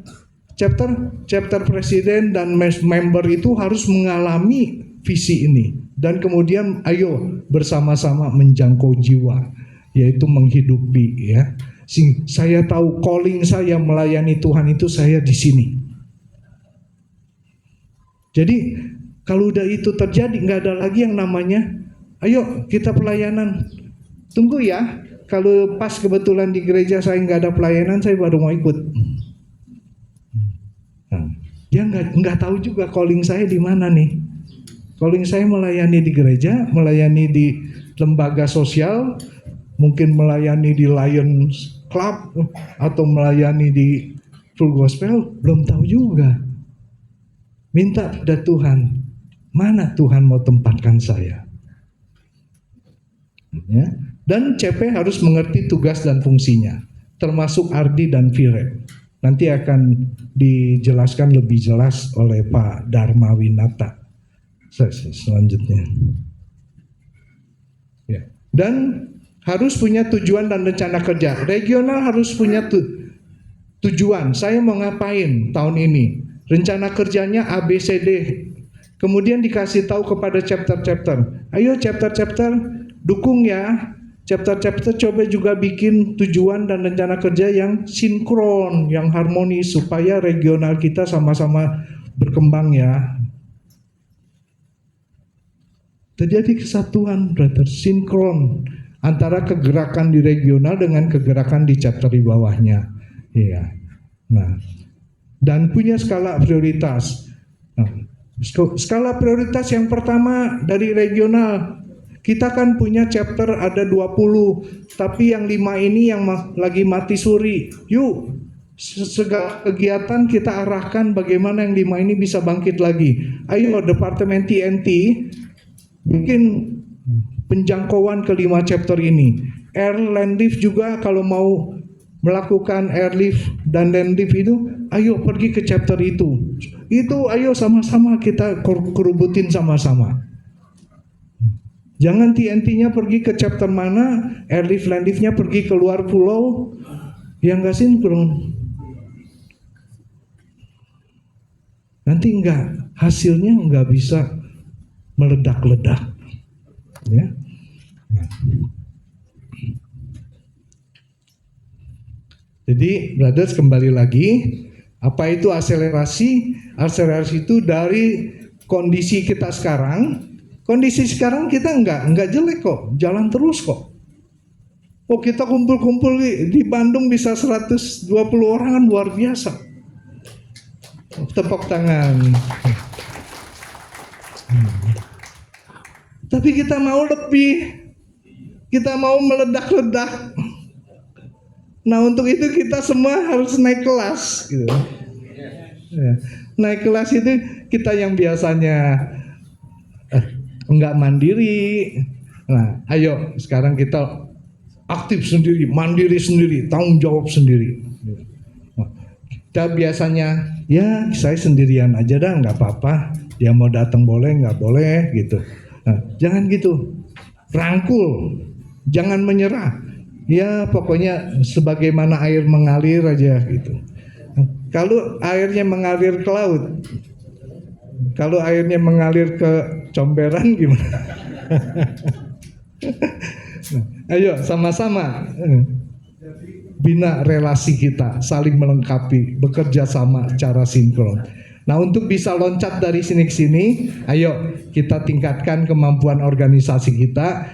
chapter presiden dan member itu harus mengalami visi ini. Dan kemudian ayo bersama-sama menjangkau jiwa, yaitu menghidupi ya. Saya tahu calling saya melayani Tuhan itu saya di sini. Jadi kalau udah itu terjadi nggak ada lagi yang namanya ayo kita pelayanan. Tunggu ya, kalau pas kebetulan di gereja saya nggak ada pelayanan saya baru mau ikut. Nah, dia nggak tahu juga calling saya di mana nih. Calling saya melayani di gereja, melayani di lembaga sosial, mungkin melayani di Lions Club, atau melayani di Full Gospel, belum tahu juga. Minta pada Tuhan, mana Tuhan mau tempatkan saya? Ya. Dan CP harus mengerti tugas dan fungsinya, termasuk Ardi dan Viret. Nanti akan dijelaskan lebih jelas oleh Pak Dharma Winata. Selanjutnya ya. Dan harus punya tujuan dan rencana kerja. Regional harus punya tujuan, saya mau ngapain tahun ini, rencana kerjanya ABCD, kemudian dikasih tahu kepada chapter-chapter, ayo chapter-chapter dukung ya, chapter-chapter coba juga bikin tujuan dan rencana kerja yang sinkron, yang harmonis, supaya regional kita sama-sama berkembang ya. Terjadi kesatuan, brother, sinkron antara kegerakan di regional dengan kegerakan di chapter di bawahnya. Iya. Nah, dan punya skala prioritas. Nah, skala prioritas yang pertama dari regional, kita kan punya chapter ada 20, tapi yang 5 ini yang lagi mati suri. Yuk, segala kegiatan kita arahkan bagaimana yang 5 ini bisa bangkit lagi. Ayo Departemen TNT bikin penjangkauan ke 5 chapter ini. Air land lift juga kalau mau melakukan airlift dan land lift itu, ayo pergi ke chapter itu. Itu ayo sama-sama kita kerubutin sama-sama. Jangan TNT-nya pergi ke chapter mana, airlift land lift-nya pergi ke luar pulau, yang gak sinkron. Nanti hasilnya nggak bisa meledak-ledak, ya. Jadi, brothers, kembali lagi, apa itu akselerasi? Akselerasi itu dari kondisi kita sekarang. Kondisi sekarang kita nggak jelek kok, jalan terus kok. Oh, kita kumpul-kumpul di Bandung bisa 120 orang kan luar biasa. Tepuk tangan. Tapi kita mau lebih, kita mau meledak-ledak. Nah, untuk itu kita semua harus naik kelas, gitu. Ya. Naik kelas itu kita yang biasanya enggak mandiri. Nah, ayo sekarang kita aktif sendiri, mandiri sendiri, tanggung jawab sendiri. Nah, kita biasanya ya saya sendirian aja dah, nggak apa-apa. Dia mau datang boleh, nggak boleh gitu. Nah, jangan gitu, rangkul, jangan menyerah. Ya pokoknya sebagaimana air mengalir aja gitu. Kalau airnya mengalir ke laut, kalau airnya mengalir ke comberan gimana? Nah, ayo sama-sama bina relasi kita, saling melengkapi, bekerja sama secara sinkron. Nah, untuk bisa loncat dari sini ke sini, ayo kita tingkatkan kemampuan organisasi kita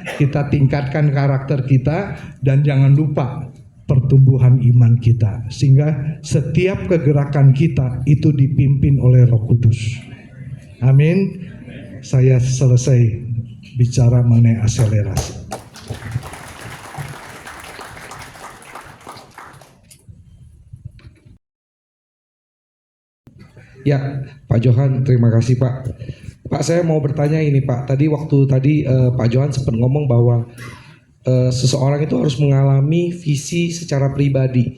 tingkatkan karakter kita, dan jangan lupa pertumbuhan iman kita. Sehingga setiap kegerakan kita itu dipimpin oleh Roh Kudus. Amin. Saya selesai bicara mengenai akselerasi. Ya, Pak Johan, terima kasih Pak. Pak, saya mau bertanya ini Pak. Tadi Pak Johan sempat ngomong bahwa seseorang itu harus mengalami visi secara pribadi,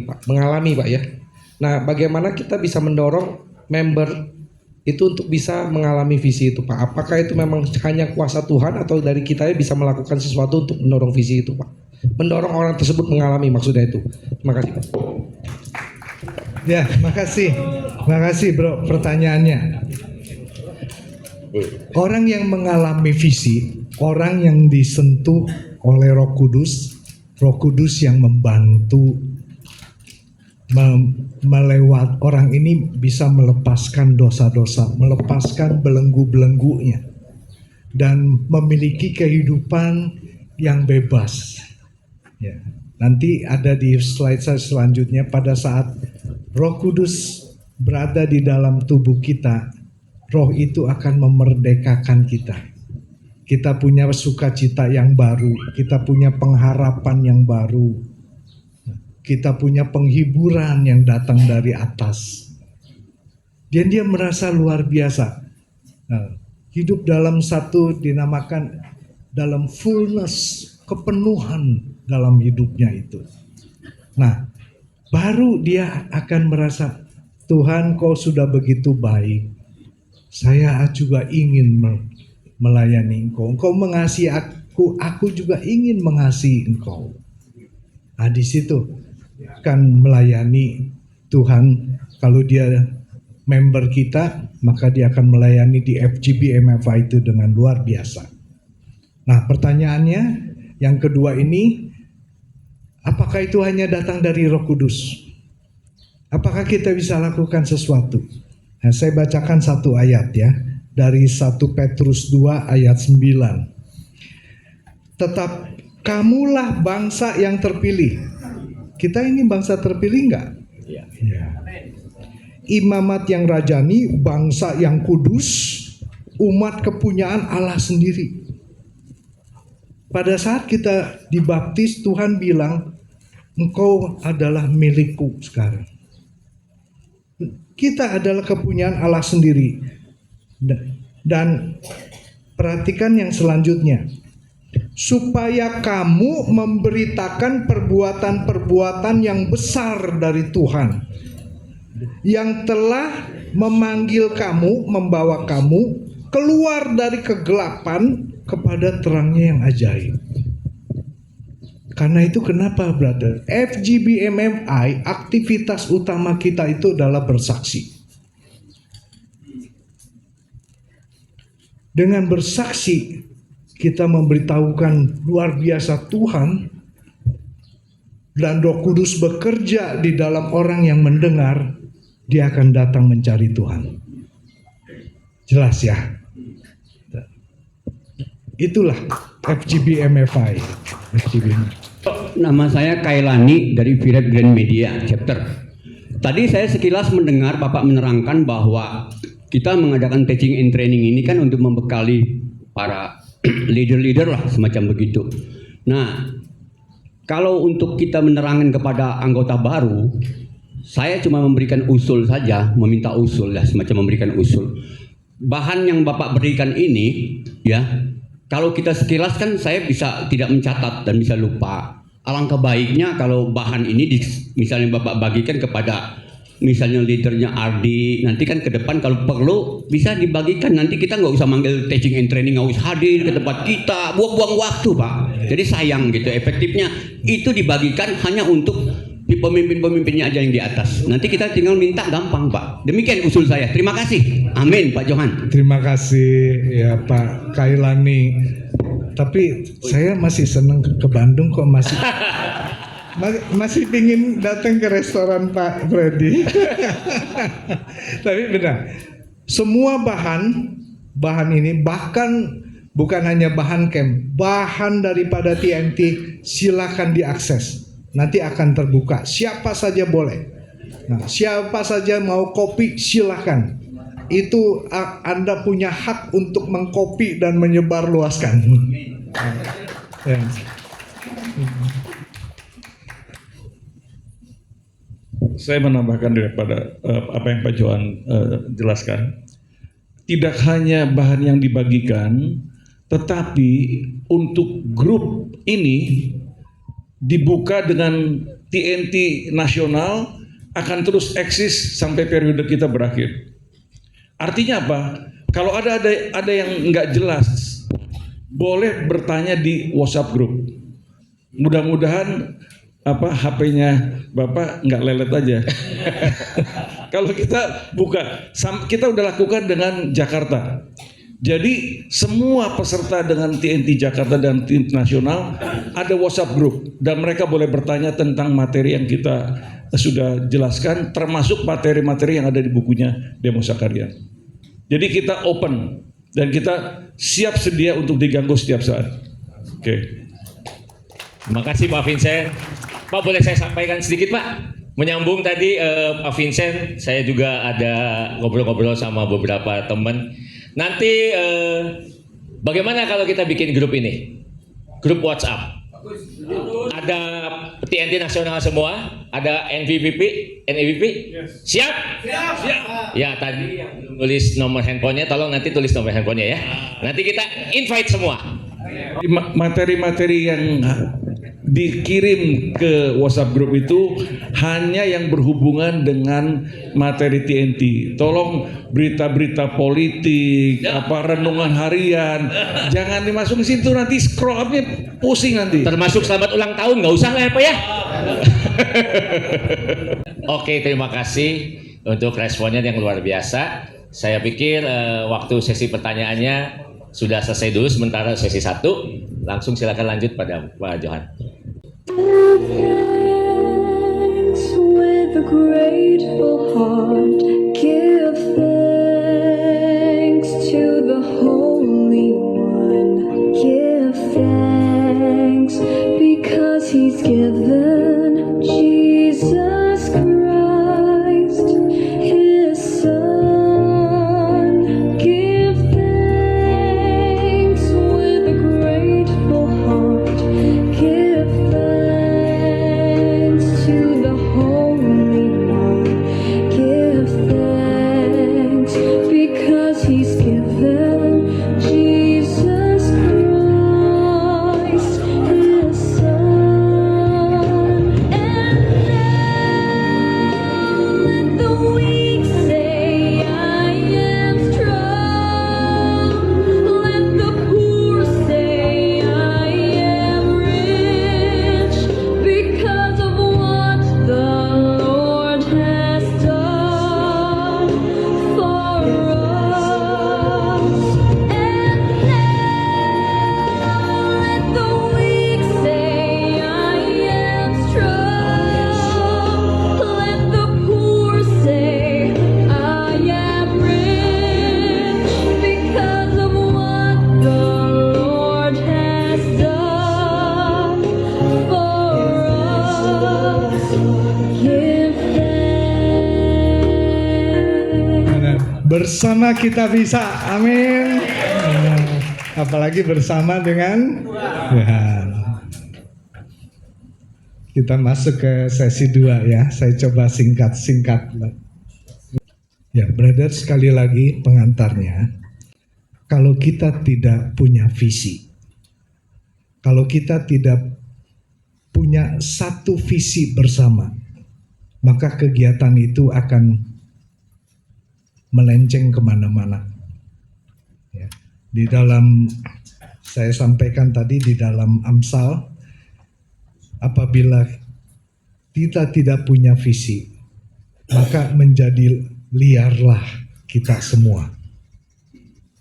Pak. Mengalami Pak ya. Nah, bagaimana kita bisa mendorong member itu untuk bisa mengalami visi itu Pak? Apakah itu memang hanya kuasa Tuhan atau dari kita bisa melakukan sesuatu untuk mendorong visi itu Pak? Mendorong orang tersebut mengalami, maksudnya itu. Terima kasih Pak. Ya, makasih bro pertanyaannya. Orang yang mengalami visi, orang yang disentuh oleh Roh Kudus yang membantu melewat, orang ini bisa melepaskan dosa-dosa, melepaskan belenggu-belenggunya, dan memiliki kehidupan yang bebas. Ya. Nanti ada di slide saya selanjutnya, pada saat Roh Kudus berada di dalam tubuh kita, Roh itu akan memerdekakan kita. Kita punya sukacita yang baru, kita punya pengharapan yang baru, kita punya penghiburan yang datang dari atas. Dan dia merasa luar biasa. Nah, hidup dalam satu dinamakan dalam fullness, kepenuhan dalam hidupnya itu. Nah, baru dia akan merasa, Tuhan kau sudah begitu baik, saya juga ingin melayani engkau. Engkau mengasihi aku juga ingin mengasihi engkau. Nah, di situ akan melayani Tuhan. Kalau dia member kita, maka dia akan melayani di FGB MFI itu dengan luar biasa. Nah, pertanyaannya yang kedua ini, apakah itu hanya datang dari Roh Kudus? Apakah kita bisa lakukan sesuatu? Nah, saya bacakan satu ayat ya, dari 1 Petrus 2 ayat 9. Tetap kamulah bangsa yang terpilih. Kita ini bangsa terpilih enggak? Ya. Imamat yang rajani, bangsa yang kudus, umat kepunyaan Allah sendiri. Pada saat kita dibaptis, Tuhan bilang, engkau adalah milikku sekarang. Kita adalah kepunyaan Allah sendiri. Dan perhatikan yang selanjutnya. Supaya kamu memberitakan perbuatan-perbuatan yang besar dari Tuhan, yang telah memanggil kamu, membawa kamu keluar dari kegelapan kepada terangnya yang ajaib. Karena itu kenapa brother, FGB MFI aktivitas utama kita itu adalah bersaksi. Dengan bersaksi kita memberitahukan luar biasa Tuhan, dan Roh Kudus bekerja di dalam orang yang mendengar, dia akan datang mencari Tuhan. Jelas ya? Itulah FGB MFI. Nama saya Kailani dari Viret Grand Media Chapter. Tadi saya sekilas mendengar Bapak menerangkan bahwa kita mengadakan teaching and training ini kan untuk membekali para leader-leader lah, semacam begitu. Nah, kalau untuk kita menerangkan kepada anggota baru, saya cuma memberikan usul saja, meminta usul ya, semacam memberikan usul. Bahan yang Bapak berikan ini, ya, kalau kita sekilas kan saya bisa tidak mencatat dan bisa lupa. Alangkah baiknya kalau bahan ini misalnya Bapak bagikan kepada misalnya leadernya Ardi, nanti kan ke depan kalau perlu bisa dibagikan, nanti kita nggak usah manggil teaching and training, nggak usah hadir ke tempat kita, buang-buang waktu Pak. Jadi sayang gitu, efektifnya itu dibagikan hanya untuk pemimpin-pemimpinnya aja yang di atas. Nanti kita tinggal minta gampang Pak. Demikian usul saya. Terima kasih. Amin Pak Johan. Terima kasih ya Pak Kailani. Tapi saya masih senang ke Bandung kok masih. Masih pingin datang ke restoran Pak Freddy. Tapi benar, semua bahan ini, bahkan bukan hanya bahan camp, bahan daripada TNT silakan diakses. Nanti akan terbuka, siapa saja boleh. Nah, siapa saja mau kopi silakan. Itu Anda punya hak untuk mengkopi dan menyebarluaskan. Ya. Saya menambahkan daripada apa yang Pak Johan jelaskan. Tidak hanya bahan yang dibagikan, tetapi untuk grup ini dibuka dengan TNT nasional akan terus eksis sampai periode kita berakhir. Artinya apa? Kalau ada yang nggak jelas, boleh bertanya di WhatsApp group. Mudah-mudahan HP-nya Bapak nggak lelet aja. Kalau kita buka, kita udah lakukan dengan Jakarta. Jadi semua peserta dengan TNT Jakarta dan TNT nasional ada WhatsApp group dan mereka boleh bertanya tentang materi yang kita sudah jelaskan, termasuk materi-materi yang ada di bukunya Demo Sakarian. Jadi kita open dan kita siap sedia untuk diganggu setiap saat. Oke. Terima kasih Pak Vincent. Pak, boleh saya sampaikan sedikit Pak? Menyambung tadi Pak Vincent, saya juga ada ngobrol-ngobrol sama beberapa teman. Nanti bagaimana kalau kita bikin grup ini? Grup WhatsApp. Ada TNT nasional semua, ada NVVP. Siap? Siap. Ya, tadi yang belum tulis nomor handphonenya, tolong nanti tulis nomor handphonenya ya. Nanti kita invite semua. Materi-materi yang dikirim ke WhatsApp group itu hanya yang berhubungan dengan materi TNT. Tolong berita-berita politik, renungan harian, jangan dimasukin situ, nanti scroll up-nya pusing nanti. Termasuk selamat ulang tahun, nggak usah lah ya Pak ya. Oke, terima kasih untuk responnya yang luar biasa. Saya pikir waktu sesi pertanyaannya sudah selesai dulu sementara sesi 1. Langsung silakan lanjut pada Pak Johan. Thanks with a grateful heart. Give thanks to the Holy One. Give thanks because He's given Jesus Christ, His Son. Give thanks with a grateful heart. Give thanks to the Holy One. Give thanks because He's given Jesus Christ, His Son. And now let the weak say, I am strong. Let the poor say, I am rich, because of what the Lord has done for us. And now let the weak say, I am strong. Let the poor say, I am rich, because of what the Lord has done for us. Give thanks. Bersama kita bisa, amin. Apalagi bersama dengan Tuhan. Kita masuk ke sesi 2 ya. Saya coba singkat-singkat. Ya, brother, sekali lagi pengantarnya. Kalau kita tidak punya visi, kalau kita tidak punya satu visi bersama, maka kegiatan itu akan melenceng kemana-mana. Ya. Di dalam, saya sampaikan tadi di dalam Amsal, apabila kita tidak punya visi, maka menjadi liarlah kita semua.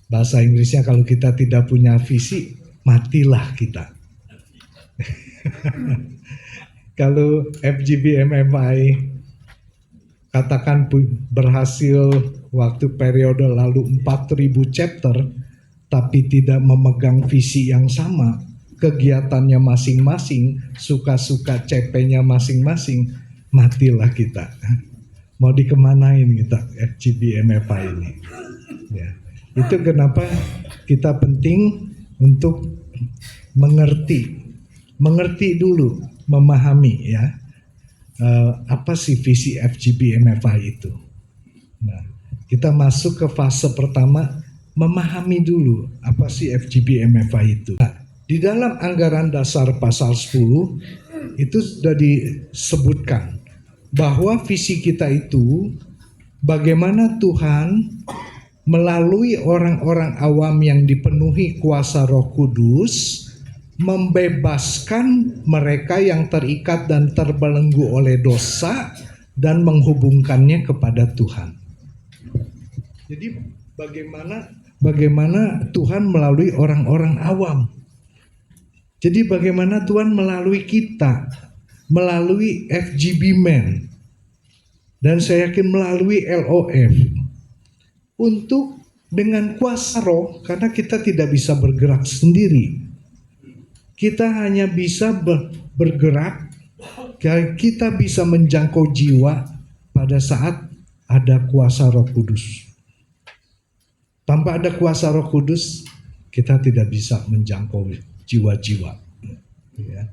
Bahasa Inggrisnya kalau kita tidak punya visi, matilah kita. kalau FGB MFI katakan berhasil waktu periode lalu 4.000 chapter tapi tidak memegang visi yang sama, kegiatannya masing-masing, suka-suka CP-nya masing-masing, matilah kita. Mau dikemanain kita FGB MFI ini? Ya. Itu kenapa kita penting untuk mengerti dulu, memahami ya apa sih visi FGB MFI itu. Nah, kita masuk ke fase pertama, memahami dulu apa sih FGB MFI itu. Nah, di dalam anggaran dasar pasal 10 itu sudah disebutkan bahwa visi kita itu bagaimana Tuhan melalui orang-orang awam yang dipenuhi kuasa Roh Kudus membebaskan mereka yang terikat dan terbelenggu oleh dosa dan menghubungkannya kepada Tuhan. Jadi bagaimana Tuhan melalui orang-orang awam. Jadi bagaimana Tuhan melalui kita, melalui FGB Men, dan saya yakin melalui LOF, untuk dengan kuasa roh, karena kita tidak bisa bergerak sendiri. Kita hanya bisa bergerak, kita bisa menjangkau jiwa pada saat ada kuasa Roh Kudus. Tanpa ada kuasa Roh Kudus, kita tidak bisa menjangkau jiwa-jiwa. Ya.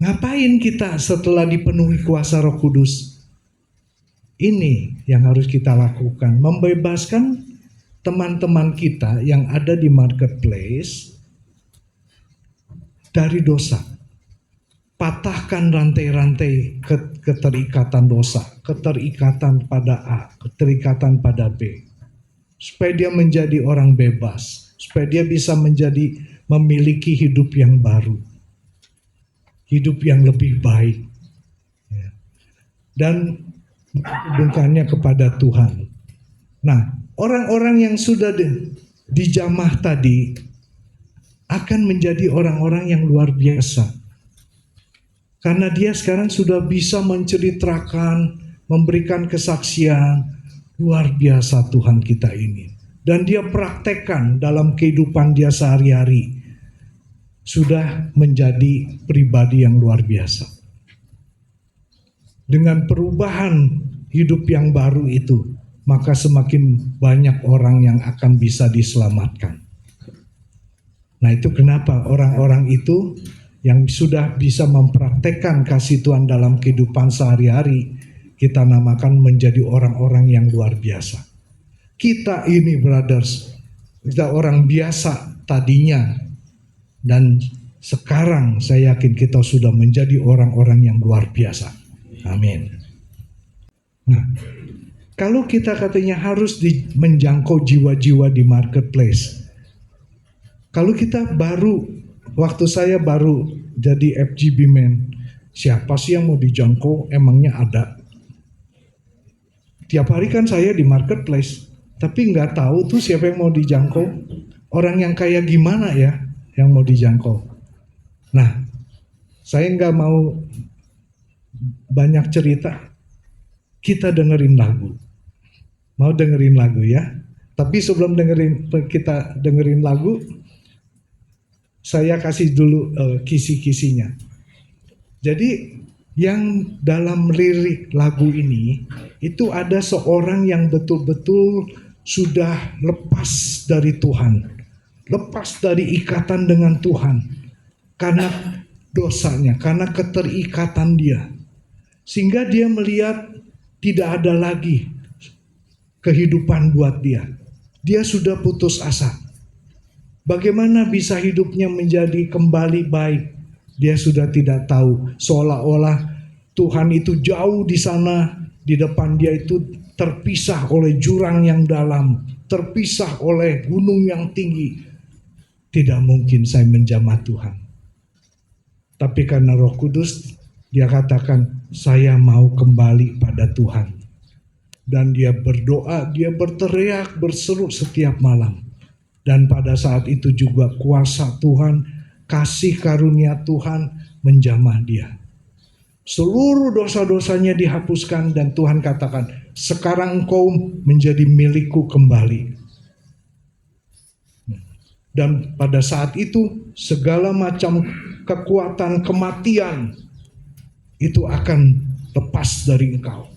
Ngapain kita setelah dipenuhi kuasa Roh Kudus? Ini yang harus kita lakukan, membebaskan teman-teman kita yang ada di marketplace dari dosa. Patahkan rantai-rantai keterikatan dosa, keterikatan pada A, keterikatan pada B. Supaya dia menjadi orang bebas, supaya dia bisa memiliki hidup yang baru. Hidup yang lebih baik. Ya. Dan menghubungkannya kepada Tuhan. Nah, orang-orang yang sudah dijamah tadi akan menjadi orang-orang yang luar biasa. Karena dia sekarang sudah bisa menceritakan, memberikan kesaksian, luar biasa Tuhan kita ini. Dan dia praktekkan dalam kehidupan dia sehari-hari. Sudah menjadi pribadi yang luar biasa. Dengan perubahan hidup yang baru itu, maka semakin banyak orang yang akan bisa diselamatkan. Nah, itu kenapa orang-orang itu yang sudah bisa mempraktekkan kasih Tuhan dalam kehidupan sehari-hari, kita namakan menjadi orang-orang yang luar biasa. Kita ini brothers, kita orang biasa tadinya, dan sekarang saya yakin kita sudah menjadi orang-orang yang luar biasa. Amin. Nah, kalau kita katanya harus menjangkau jiwa-jiwa di marketplace, kalau kita waktu saya baru jadi FGB Men, siapa sih yang mau dijangkau? Emangnya ada? Tiap hari kan saya di marketplace, tapi nggak tahu tuh siapa yang mau dijangkau. Orang yang kayak gimana ya yang mau dijangkau? Nah, saya nggak mau banyak cerita. Kita dengerin lagu. Mau dengerin lagu ya? Tapi sebelum kita dengerin lagu, saya kasih dulu kisi-kisinya. Jadi yang dalam lirik lagu ini itu ada seorang yang betul-betul sudah lepas dari Tuhan, lepas dari ikatan dengan Tuhan karena dosanya, karena keterikatan dia, sehingga dia melihat tidak ada lagi kehidupan buat dia. Dia sudah putus asa. Bagaimana bisa hidupnya menjadi kembali baik? Dia sudah tidak tahu. Seolah-olah Tuhan itu jauh di sana, di depan dia itu terpisah oleh jurang yang dalam, terpisah oleh gunung yang tinggi. Tidak mungkin saya menjamah Tuhan. Tapi karena Roh Kudus, dia katakan, saya mau kembali pada Tuhan. Dan dia berdoa, dia berteriak, berseru setiap malam. Dan pada saat itu juga kuasa Tuhan, kasih karunia Tuhan menjamah dia. Seluruh dosa-dosanya dihapuskan dan Tuhan katakan, sekarang engkau menjadi milikku kembali. Dan pada saat itu segala macam kekuatan kematian itu akan lepas dari engkau.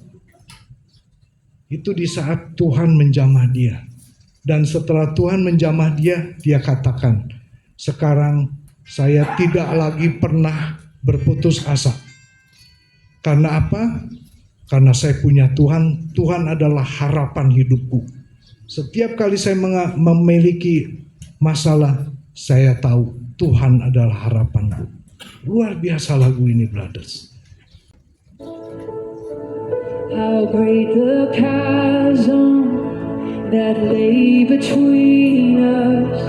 Itu di saat Tuhan menjamah dia. Dan setelah Tuhan menjamah dia, dia katakan, sekarang saya tidak lagi pernah berputus asa. Karena apa? Karena saya punya Tuhan. Tuhan adalah harapan hidupku. Setiap kali saya memiliki masalah, saya tahu Tuhan adalah harapanku. Luar biasa lagu ini, brothers. How great the chasm that lay between us.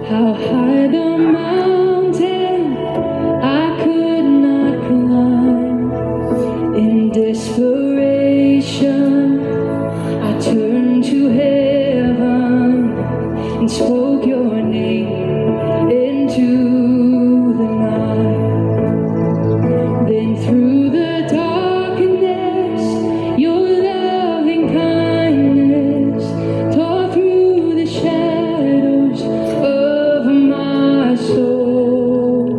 How high the mountain I could not climb. In desperation, I turned to heaven and spoke your name into the night. Then through the darkness, your loving kindness tore through the shadows of my soul.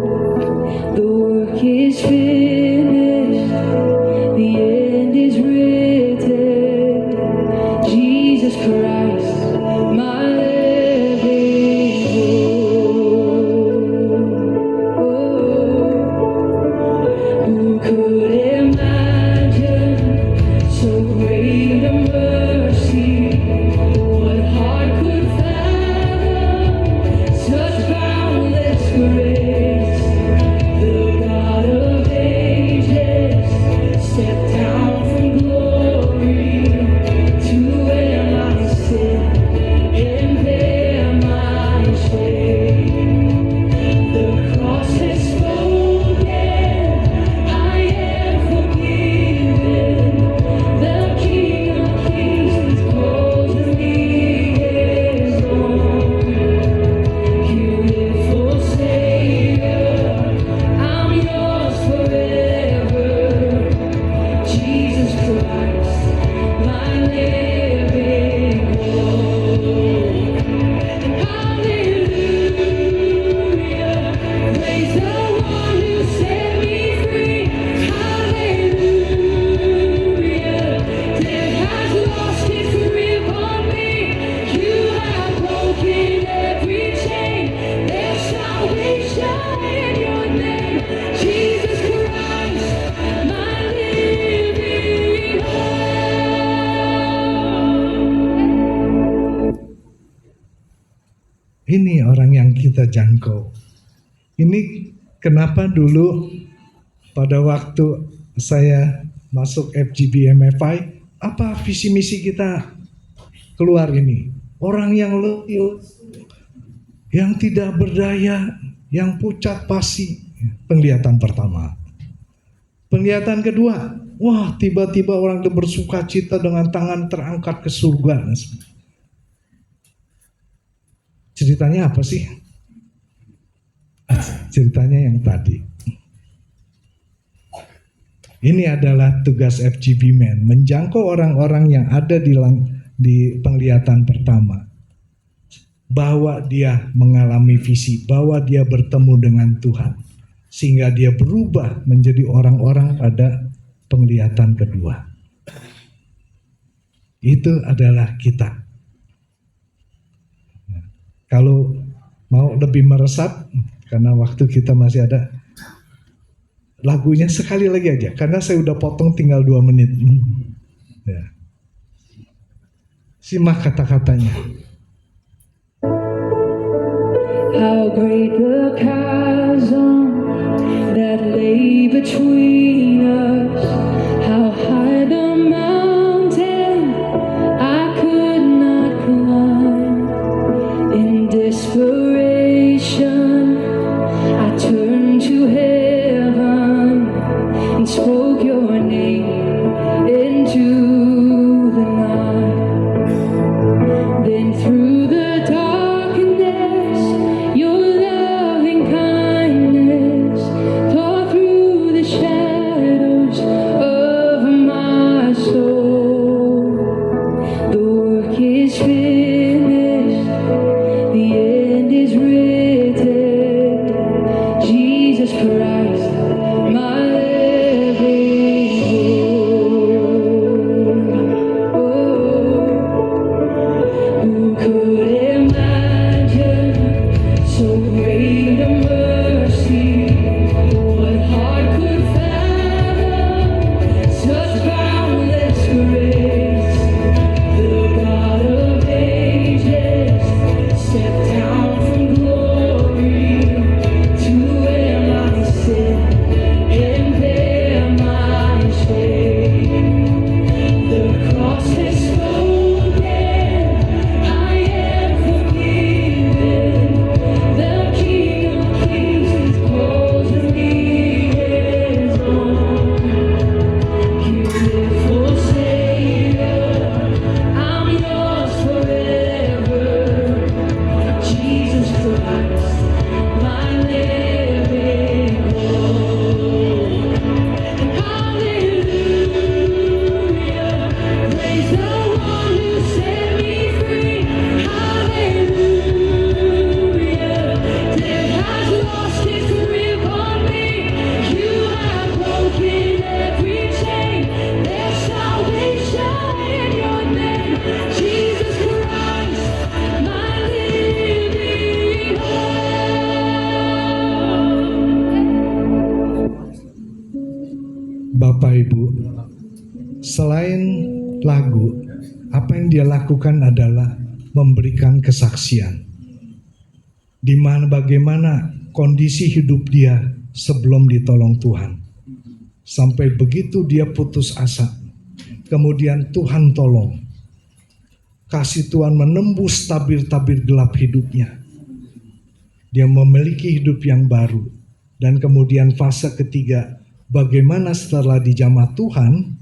The work is finished, the end is written. Jesus Christ, my living hope. Who could imagine so great a mercy? What heart could fathom such boundless grace? The God of ages stepped down from glory to wear my sin and bear my shame. The cross has spoken, I am forgiven. The King of Kings calls me his own. Beautiful Savior, I'm yours forever. Jesus Christ, my living hope. Hallelujah, praise the one who set me free. Hallelujah, death has lost its grip on me. You have broken every chain. There's salvation in your name. Jesus Christ, my living hope. Ini orang yang kita jangkau. Ini kenapa dulu pada waktu saya masuk FGB MFI, apa visi misi kita keluar ini? Orang yang loyo, yang tidak berdaya, yang pucat pasi. Penglihatan pertama. Penglihatan kedua, wah tiba-tiba orang itu bersuka cita dengan tangan terangkat ke surga. Ceritanya apa sih? Ceritanya yang tadi. Ini adalah tugas FGB Men, menjangkau orang-orang yang ada di penglihatan pertama. Bahwa dia mengalami visi, bahwa dia bertemu dengan Tuhan. Sehingga dia berubah menjadi orang-orang pada penglihatan kedua. Itu adalah kita. Kalau mau lebih meresap, karena waktu kita masih ada, lagunya sekali lagi aja, karena saya udah potong tinggal 2 menit. Ya. Simak kata-katanya. How great the chasm that lay between us. How high the mountain I could not climb. In desperation, I turned to heaven and spoke your name into the night. Then through the darkness, your loving kindness tore through Bapak Ibu, selain lagu, apa yang dia lakukan adalah memberikan kesaksian. Di mana bagaimana kondisi hidup dia sebelum ditolong Tuhan. Sampai begitu dia putus asa. Kemudian Tuhan tolong. Kasih Tuhan menembus tabir-tabir gelap hidupnya. Dia memiliki hidup yang baru. Dan kemudian fase ketiga, bagaimana setelah dijamah Tuhan,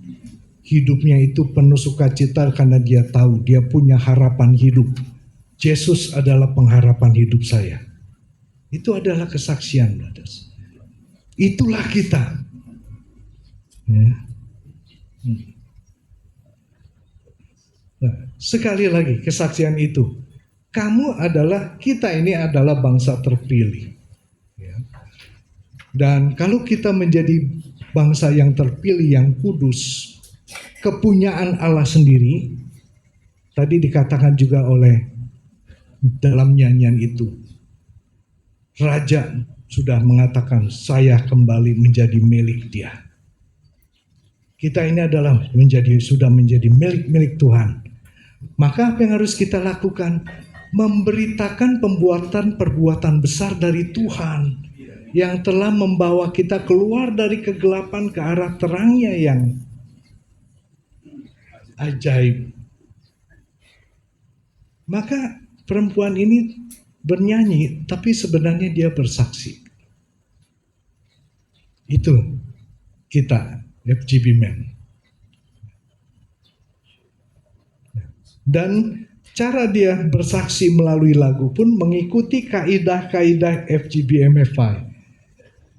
hidupnya itu penuh sukacita karena dia tahu dia punya harapan hidup. Yesus adalah pengharapan hidup saya. Itu adalah kesaksian, brothers. Itulah kita. Ya. Nah, sekali lagi kesaksian itu. Kamu adalah, kita ini adalah bangsa terpilih. Ya. Dan kalau kita menjadi bangsa yang terpilih, yang kudus, kepunyaan Allah sendiri, tadi dikatakan juga oleh dalam nyanyian itu, Raja sudah mengatakan saya kembali menjadi milik Dia. Kita ini adalah sudah menjadi milik Tuhan. Maka apa yang harus kita lakukan? Memberitakan perbuatan besar dari Tuhan yang telah membawa kita keluar dari kegelapan ke arah terangnya yang ajaib. Maka perempuan ini bernyanyi, tapi sebenarnya dia bersaksi. Itu kita, FGB Men. Dan cara dia bersaksi melalui lagu pun mengikuti kaidah-kaidah FGB MFI.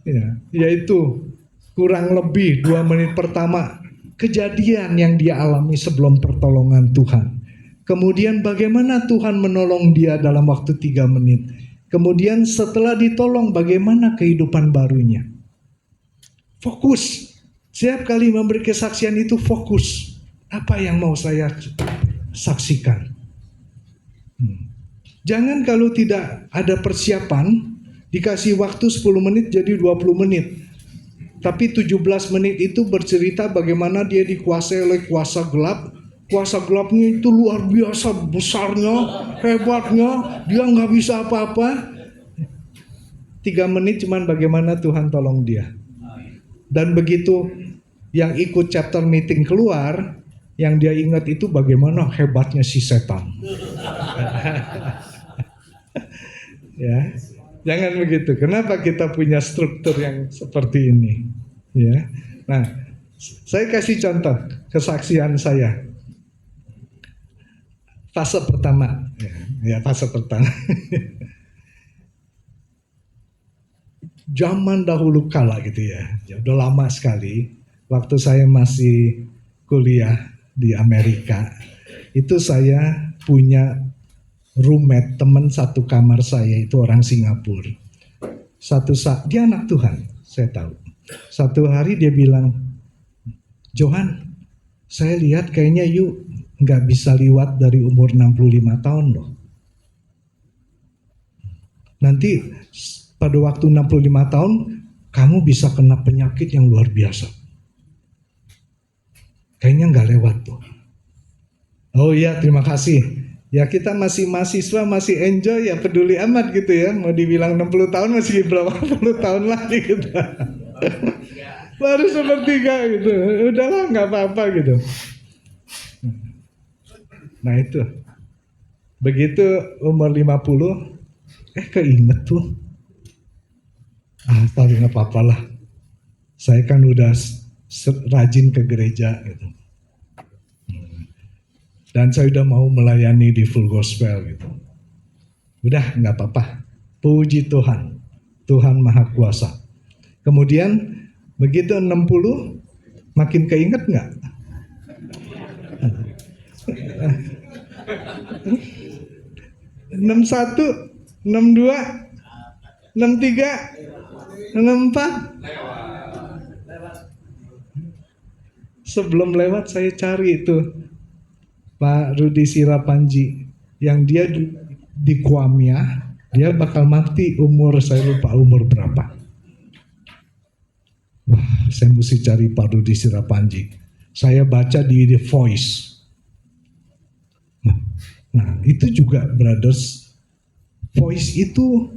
Ya, yaitu kurang lebih 2 menit pertama kejadian yang dia alami sebelum pertolongan Tuhan. Kemudian bagaimana Tuhan menolong dia dalam waktu 3 menit. Kemudian setelah ditolong bagaimana kehidupan barunya. Fokus. Setiap kali memberi kesaksian itu fokus. Apa yang mau saya saksikan. Jangan kalau tidak ada persiapan, dikasih waktu 10 menit jadi 20 menit. Tapi 17 menit itu bercerita bagaimana dia dikuasai oleh kuasa gelap. Kuasa gelapnya itu luar biasa besarnya, hebatnya, dia nggak bisa apa-apa. 3 menit cuman bagaimana Tuhan tolong dia. Dan begitu yang ikut chapter meeting keluar, yang dia ingat itu bagaimana hebatnya si setan. Ya, jangan begitu. Kenapa kita punya struktur yang seperti ini? Ya, nah, saya kasih contoh kesaksian saya. Fase pertama, ya fase pertama. Zaman dahulu kala gitu ya, udah lama sekali. Waktu saya masih kuliah di Amerika, itu saya punya roommate, teman satu kamar saya itu orang Singapura. Satu saat dia anak Tuhan, saya tahu. Satu hari dia bilang, Johan, saya lihat kayaknya you nggak bisa liwat dari umur 65 tahun loh. Nanti pada waktu 65 tahun kamu bisa kena penyakit yang luar biasa. Kayaknya nggak lewat tuh. Oh iya, terima kasih. Ya kita masih mahasiswa, masih enjoy ya, peduli amat gitu ya. Mau dibilang 60 tahun masih berapa puluh tahun lagi gitu. Baru sepertiga gitu. Udahlah nggak apa-apa gitu. Nah itu. Begitu umur 50, keinget tuh. Tapi nggak apa-apa lah. Saya kan udah rajin ke gereja gitu. Dan saya udah mau melayani di full gospel gitu. Udah nggak apa-apa. Puji Tuhan. Tuhan Maha Kuasa. Kemudian begitu 60 makin keinget nggak? 61, 62, 63, 64. Sebelum lewat saya cari itu Pak Rudi Sirapanji yang dia di Kuamia, dia bakal mati umur saya lupa umur berapa. Wah, saya mesti cari Pak Rudi Sirapanji. Saya baca di The Voice. Nah, itu juga brothers, Voice itu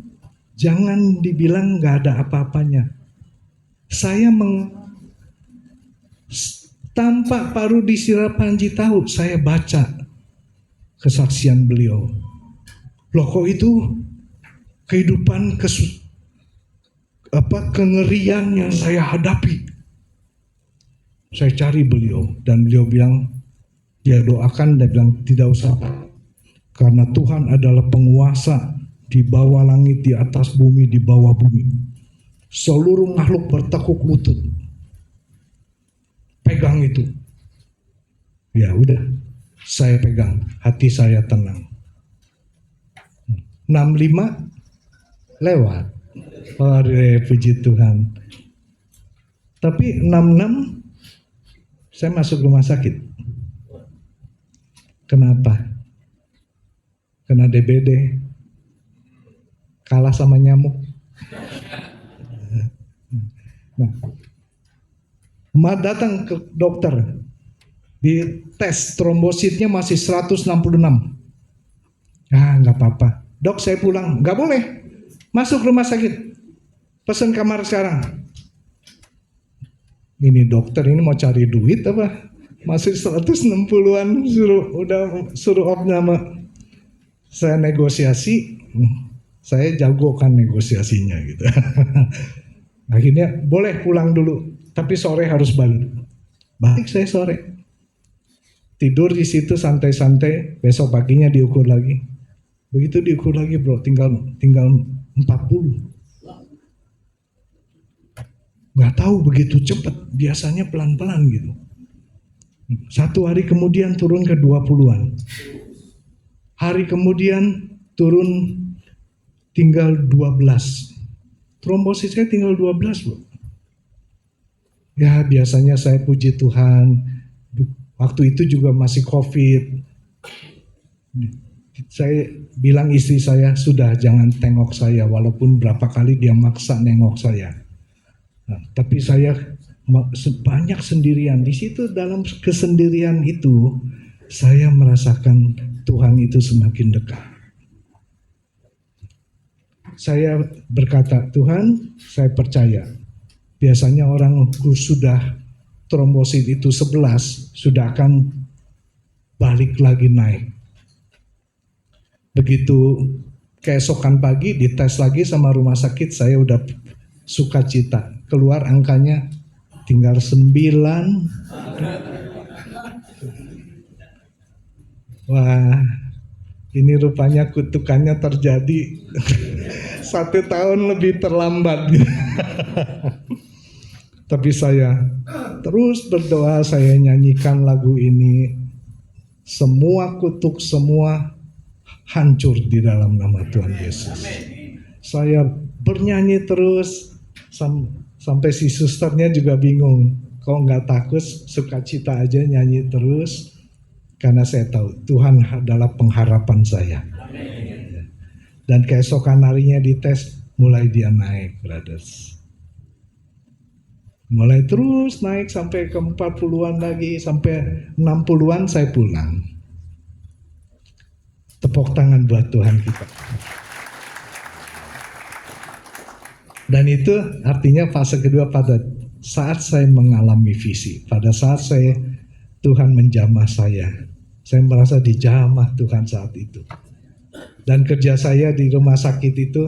jangan dibilang nggak ada apa-apanya. Saya tanpa Pak Rudi Sirapanji tahu, saya baca kesaksian beliau. Loh kok itu kehidupan kengerian yang saya hadapi. Saya cari beliau dan beliau bilang, dia doakan, dia bilang tidak usah, karena Tuhan adalah penguasa di bawah langit, di atas bumi, di bawah bumi. Seluruh makhluk bertekuk lutut. Pegang itu. Ya udah, saya pegang, hati saya tenang. 65 lewat. Oh, puji Tuhan. Tapi 66 saya masuk rumah sakit. Kenapa? Kena DBD. Kalah sama nyamuk. Nah, datang ke dokter. Di tes trombositnya masih 166. Ah, nggak apa-apa. Dok, saya pulang. Nggak boleh. Masuk rumah sakit. Pesan kamar sekarang. Ini dokter ini mau cari duit apa? Masih 160-an suruh op nama. Saya negosiasi. Saya jagokan negosiasinya gitu. Akhirnya boleh pulang dulu. Tapi sore harus balik. Balik saya sore. Tidur di situ santai-santai. Besok paginya diukur lagi. Begitu diukur lagi bro, tinggal 40. Nggak tahu begitu cepat, biasanya pelan-pelan gitu. 1 hari kemudian turun ke 20-an. Hari kemudian turun tinggal 12. Trombosit saya tinggal 12 loh. Ya biasanya saya puji Tuhan. Waktu itu juga masih COVID. Saya bilang istri saya, sudah jangan tengok saya. Walaupun berapa kali dia maksa nengok saya. Nah, tapi saya banyak sendirian. Di situ dalam kesendirian itu, saya merasakan Tuhan itu semakin dekat. Saya berkata, Tuhan, saya percaya. Biasanya orang sudah trombosit itu 11, sudah akan balik lagi naik. Begitu keesokan pagi dites lagi sama rumah sakit, saya udah sukacita. Keluar angkanya tinggal 9. Wah, ini rupanya kutukannya terjadi 1 tahun lebih terlambat. Tapi saya terus berdoa, saya nyanyikan lagu ini. Semua kutuk, semua hancur di dalam nama Tuhan Yesus. Saya bernyanyi terus sampai si susternya juga bingung. Kok nggak takut, sukacita aja nyanyi terus. Karena saya tahu Tuhan adalah pengharapan saya. Dan keesokan harinya dites, mulai dia naik, brothers. Mulai terus naik sampai ke 40-an lagi, sampai 60-an saya pulang. Tepuk tangan buat Tuhan kita. Dan itu artinya fase kedua, pada saat saya mengalami visi, pada saat Tuhan menjamah saya merasa dijamah Tuhan saat itu. Dan kerja saya di rumah sakit itu,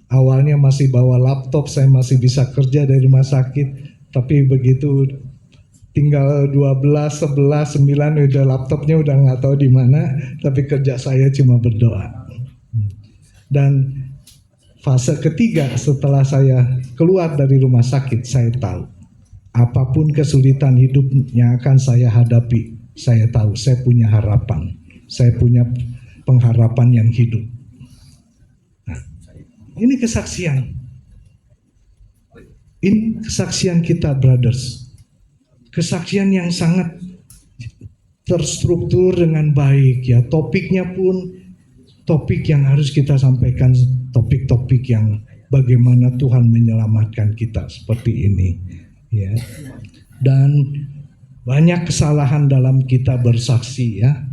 awalnya masih bawa laptop, saya masih bisa kerja dari rumah sakit, tapi begitu tinggal 12, 11, 9 udah laptopnya udah nggak tahu di mana, tapi kerja saya cuma berdoa. Dan fase ketiga setelah saya keluar dari rumah sakit, saya tahu apapun kesulitan hidup yang akan saya hadapi, saya tahu saya punya harapan, saya punya pengharapan yang hidup. Nah, ini kesaksian. Ini kesaksian kita, brothers. Kesaksian yang sangat terstruktur dengan baik ya. Topiknya pun topik yang harus kita sampaikan, topik-topik yang bagaimana Tuhan menyelamatkan kita seperti ini, ya. Dan banyak kesalahan dalam kita bersaksi, ya.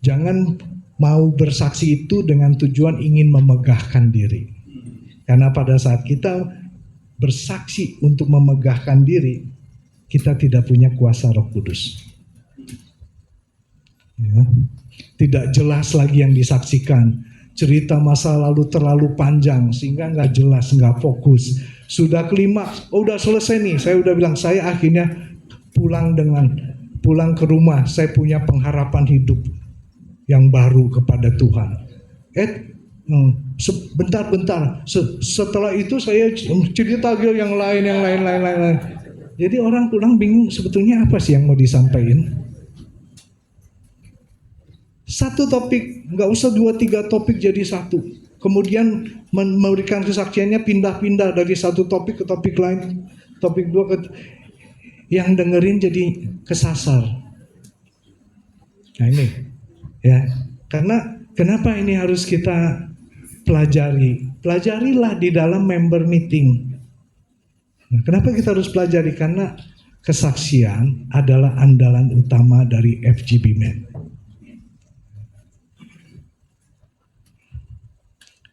Jangan mau bersaksi itu dengan tujuan ingin memegahkan diri. Karena pada saat kita bersaksi untuk memegahkan diri, kita tidak punya kuasa Roh Kudus. Ya. Tidak jelas lagi yang disaksikan. Cerita masa lalu terlalu panjang sehingga nggak jelas, nggak fokus. Sudah klimaks, udah selesai nih. Saya udah bilang saya akhirnya pulang ke rumah. Saya punya pengharapan hidup yang baru kepada Tuhan. Bentar. Setelah itu saya cerita yang lain. Jadi orang pulang bingung sebetulnya apa sih yang mau disampaikan. Satu topik, nggak usah 2-3 topik jadi satu. Kemudian memberikan kesaksiannya pindah-pindah dari satu topik ke topik lain, topik 2 ke yang dengerin jadi kesasar. Nah ini, ya, karena kenapa ini harus kita pelajari? Pelajarilah di dalam member meeting. Nah, kenapa kita harus pelajari? Karena kesaksian adalah andalan utama dari FGB Men.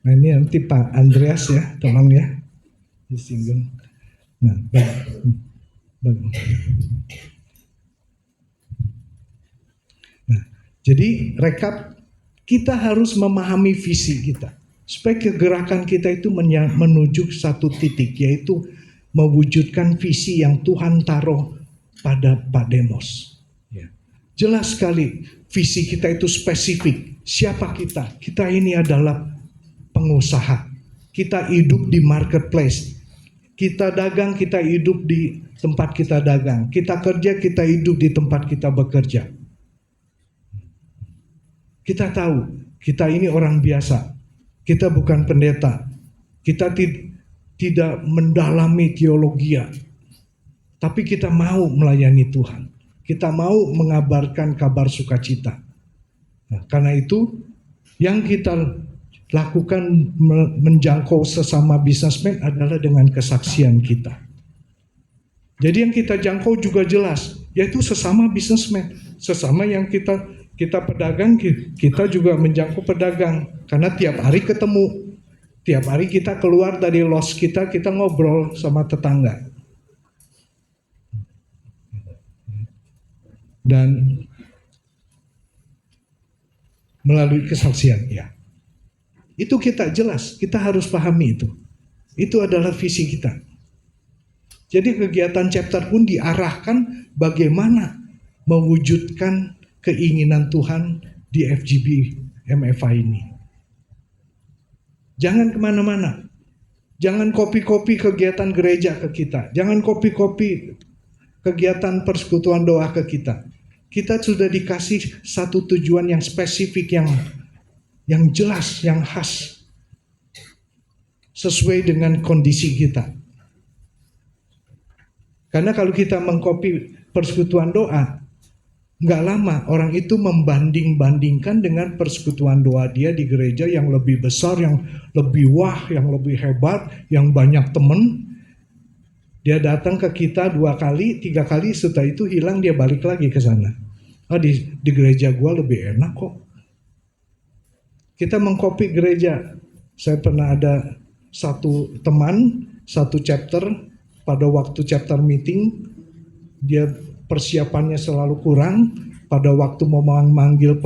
Nah ini nanti Pak Andreas ya, tolong ya, disinggung. Nah, Nah, jadi rekap, kita harus memahami visi kita supaya kegerakan kita itu menuju satu titik, yaitu mewujudkan visi yang Tuhan taruh pada Pak Demos. Ya. Jelas sekali visi kita itu spesifik. Siapa kita? Kita ini adalah pengusaha. Kita hidup di marketplace. Kita dagang, kita hidup di tempat kita dagang. Kita kerja, kita hidup di tempat kita bekerja. Kita tahu, kita ini orang biasa. Kita bukan pendeta. Kita tidak mendalami teologi. Tapi kita mau melayani Tuhan. Kita mau mengabarkan kabar sukacita. Nah, karena itu, yang kita lakukan menjangkau sesama businessman adalah dengan kesaksian kita. Jadi yang kita jangkau juga jelas, yaitu sesama businessman, sesama yang kita pedagang, kita juga menjangkau pedagang. Karena tiap hari ketemu, tiap hari kita keluar dari los kita ngobrol sama tetangga. Dan melalui kesaksian, ya. Itu kita jelas, kita harus pahami itu. Itu adalah visi kita. Jadi kegiatan chapter pun diarahkan bagaimana mewujudkan keinginan Tuhan di FGB MFA ini. Jangan kemana-mana. Jangan copy-copy kegiatan gereja ke kita. Jangan copy-copy kegiatan persekutuan doa ke kita. Kita sudah dikasih satu tujuan yang spesifik, yang jelas, yang khas, sesuai dengan kondisi kita. Karena kalau kita mengcopy persekutuan doa, nggak lama orang itu membanding-bandingkan dengan persekutuan doa dia di gereja yang lebih besar, yang lebih wah, yang lebih hebat, yang banyak temen. Dia datang ke kita 2 kali, 3 kali, setelah itu hilang, dia balik lagi ke sana. Di gereja gua lebih enak kok. Kita mengcopy gereja. Saya pernah ada satu teman, satu chapter, pada waktu chapter meeting, dia persiapannya selalu kurang. Pada waktu mau memanggil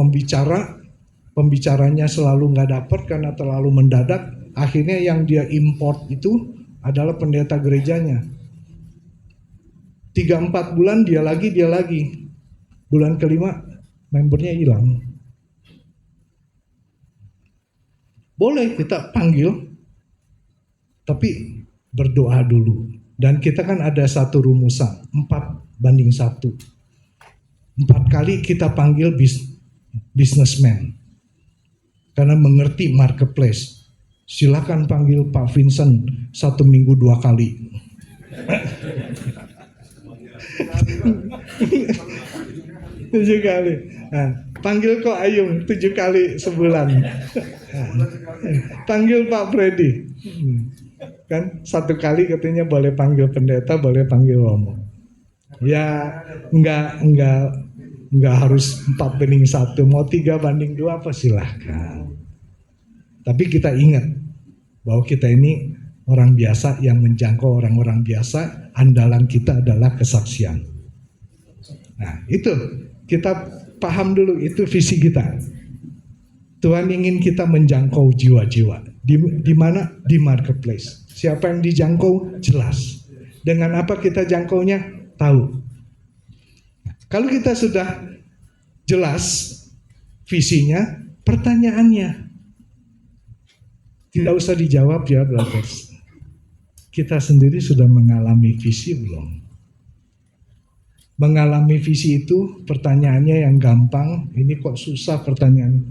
pembicaranya selalu nggak dapat karena terlalu mendadak. Akhirnya yang dia import itu adalah pendeta gerejanya. 3-4 bulan dia lagi. Bulan kelima membernya hilang. Boleh kita panggil, tapi berdoa dulu. Dan kita kan ada satu rumusan, 4:1. 4 kali kita panggil businessman. Karena mengerti marketplace. Silakan panggil Pak Vincent 1 minggu 2 kali. 7 kali. Nah, panggil kok Ayung 7 kali sebulan. Panggil Pak Freddy. Kan satu kali katanya boleh panggil pendeta, boleh panggil romo. Ya nggak harus 4-1, mau 3-2 apa silahkan. Tapi kita ingat bahwa kita ini orang biasa yang menjangkau orang-orang biasa. Andalan kita adalah kesaksian. Nah itu kita paham dulu, itu visi kita. Tuhan ingin kita menjangkau jiwa-jiwa. Di mana? Di marketplace. Siapa yang dijangkau? Jelas. Dengan apa kita jangkaunya? Tahu. Kalau kita sudah jelas visinya, pertanyaannya tidak usah dijawab ya, brothers. Kita sendiri sudah mengalami visi belum? Mengalami visi itu pertanyaannya yang gampang, ini kok susah pertanyaan.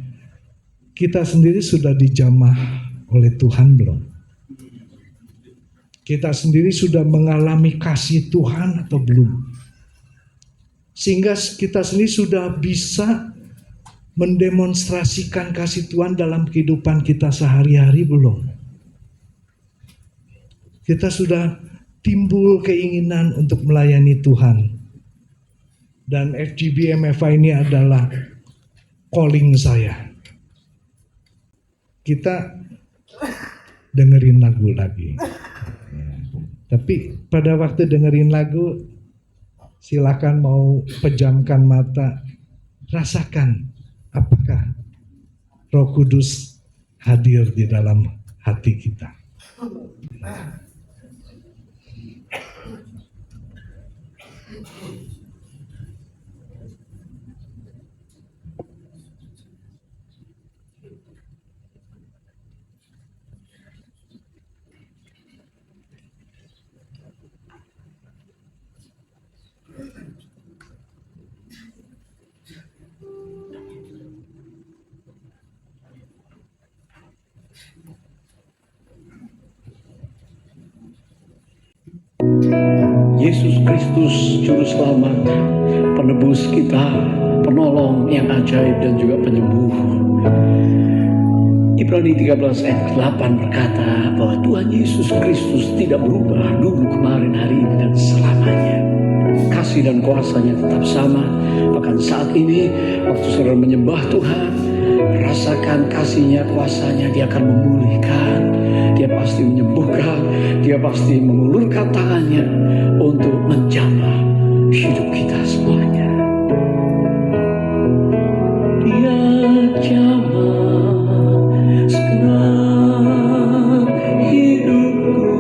Kita sendiri sudah dijamah oleh Tuhan belum? Kita sendiri sudah mengalami kasih Tuhan atau belum? Sehingga kita sendiri sudah bisa mendemonstrasikan kasih Tuhan dalam kehidupan kita sehari-hari belum? Kita sudah timbul keinginan untuk melayani Tuhan. Dan FGB MFA ini adalah calling saya. Kita dengerin lagu lagi. Tapi pada waktu dengerin lagu, silakan mau pejamkan mata, rasakan apakah Roh Kudus hadir di dalam hati kita. Yesus Kristus Juru Selamat, penebus kita, penolong yang ajaib dan juga penyembuh. Ibrani 13 ayat 8 berkata bahwa Tuhan Yesus Kristus tidak berubah dulu, kemarin, hari ini, dan selamanya. Kasih dan kuasanya tetap sama. Bahkan saat ini waktu saudara menyembah Tuhan, rasakan kasihnya, kuasanya. Dia akan memulihkan, dia pasti menyembuhkan, dia pasti mengulurkan tangannya untuk menjamah hidup kita semuanya. Dia jamah segenap hidupku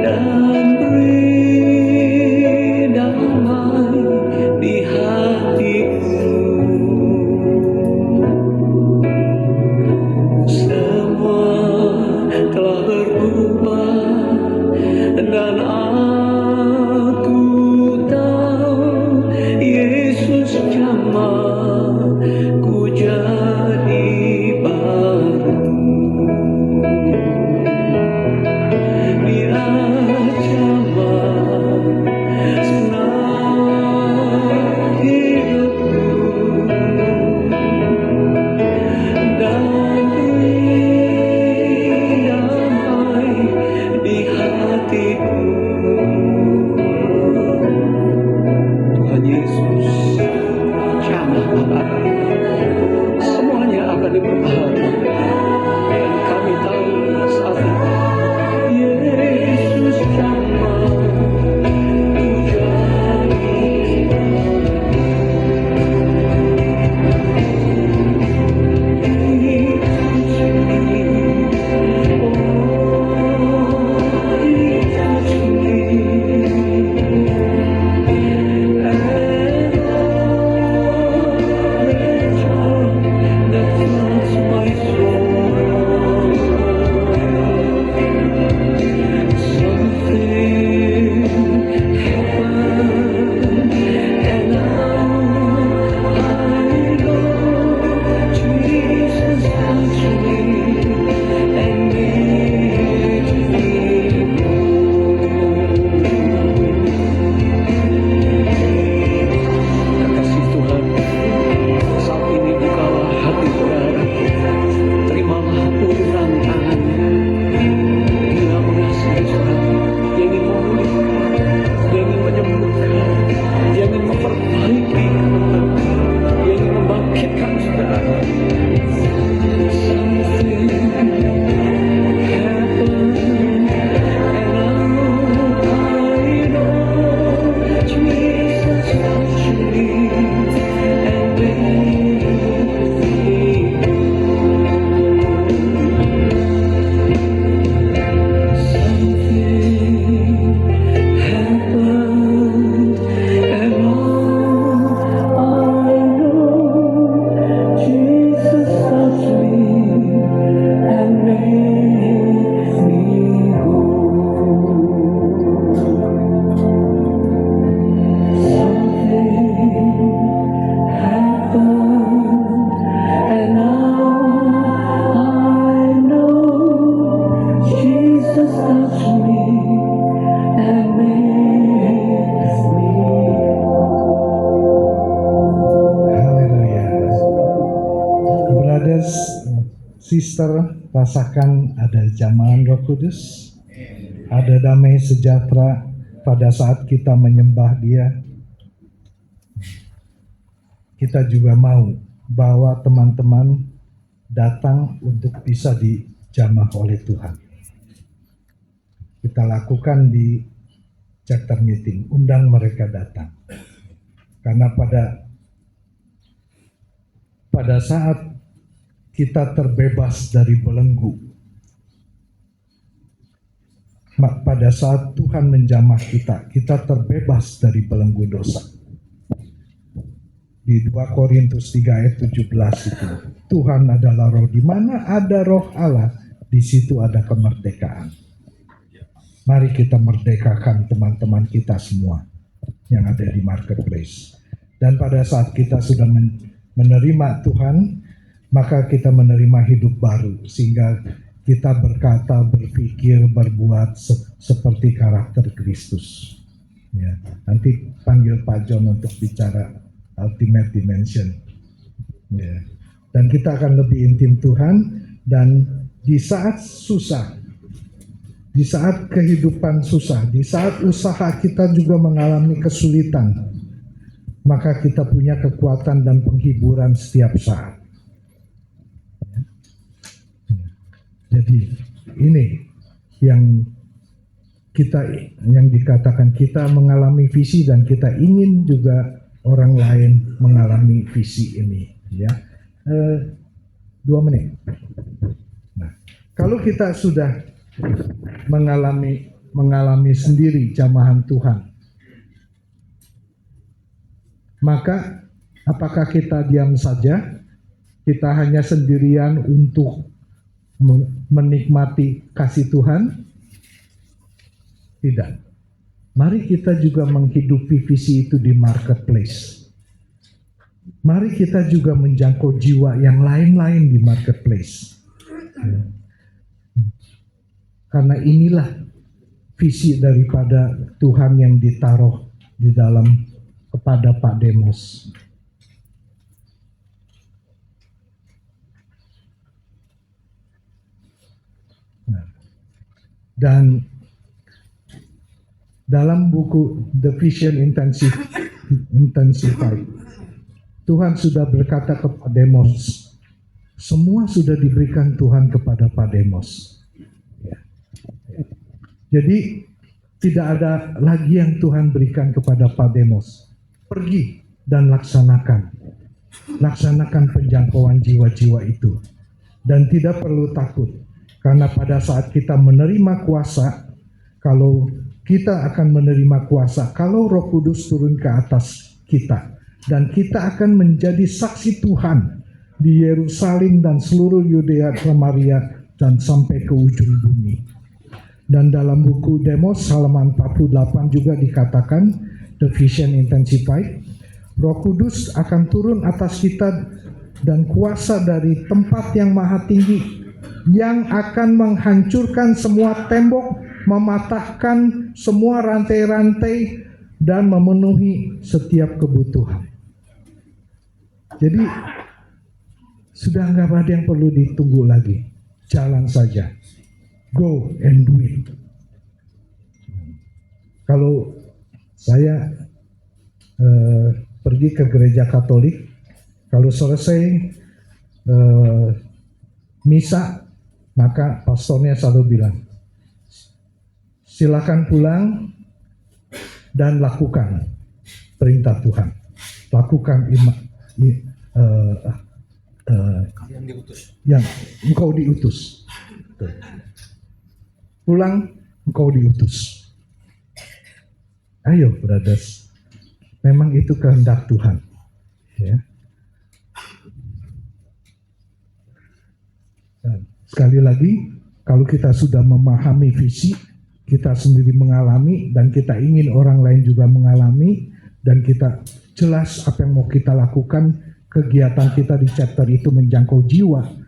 dan beri damai di hatiku. Semua telah berubah dan Easter rasakan ada jamahan Roh Kudus, ada damai sejahtera pada saat kita menyembah Dia. Kita juga mau bawa teman-teman datang untuk bisa dijamah oleh Tuhan. Kita lakukan di chapter meeting, undang mereka datang. Karena pada saat kita terbebas dari belenggu, pada saat Tuhan menjamah kita terbebas dari belenggu dosa. Di 2 Korintus 3 ayat 17 itu, Tuhan adalah roh, di mana ada roh Allah, di situ ada kemerdekaan. Mari kita merdekakan teman-teman kita semua yang ada di marketplace. Dan pada saat kita sudah menerima Tuhan, maka kita menerima hidup baru, sehingga kita berkata, berpikir, berbuat seperti karakter Kristus. Ya, nanti panggil Pak John untuk bicara Ultimate Dimension. Ya. Dan kita akan lebih intim Tuhan, dan di saat susah, di saat kehidupan susah, di saat usaha kita juga mengalami kesulitan, maka kita punya kekuatan dan penghiburan setiap saat. Jadi ini yang dikatakan kita mengalami visi, dan kita ingin juga orang lain mengalami visi ini. Ya, 2 menit. Nah, kalau kita sudah mengalami sendiri jamahan Tuhan, maka apakah kita diam saja? Kita hanya sendirian untuk menikmati kasih Tuhan? Tidak. Mari kita juga menghidupi visi itu di marketplace. Mari kita juga menjangkau jiwa yang lain-lain di marketplace. Karena inilah visi daripada Tuhan yang ditaruh di dalam kepada Pak Demos. Dan dalam buku The Vision Intensified, Tuhan sudah berkata kepada Demos, semua sudah diberikan Tuhan kepada Pak Demos. Ya. Jadi tidak ada lagi yang Tuhan berikan kepada Pak Demos. Pergi dan laksanakan penjangkauan jiwa-jiwa itu, dan tidak perlu takut. Karena pada saat kita menerima kuasa, kalau kita akan menerima kuasa, kalau Roh Kudus turun ke atas kita, dan kita akan menjadi saksi Tuhan di Yerusalem dan seluruh Yudea, Samaria, dan sampai ke ujung bumi. Dan dalam buku Demos halaman 48 juga dikatakan, The Vision Intensified, Roh Kudus akan turun atas kita dan kuasa dari tempat yang maha tinggi, yang akan menghancurkan semua tembok, mematahkan semua rantai-rantai, dan memenuhi setiap kebutuhan. Jadi sudah nggak ada yang perlu ditunggu lagi, jalan saja, go and do it. Kalau saya pergi ke gereja Katolik, kalau selesai misa, maka pastornya selalu bilang, silakan pulang dan lakukan perintah Tuhan, lakukan yang engkau diutus. Pulang, engkau diutus. Ayo brothers, memang itu kehendak Tuhan. Ya. Dan sekali lagi, kalau kita sudah memahami visi, kita sendiri mengalami, dan kita ingin orang lain juga mengalami, dan kita jelas apa yang mau kita lakukan, kegiatan kita di chapter itu menjangkau jiwa,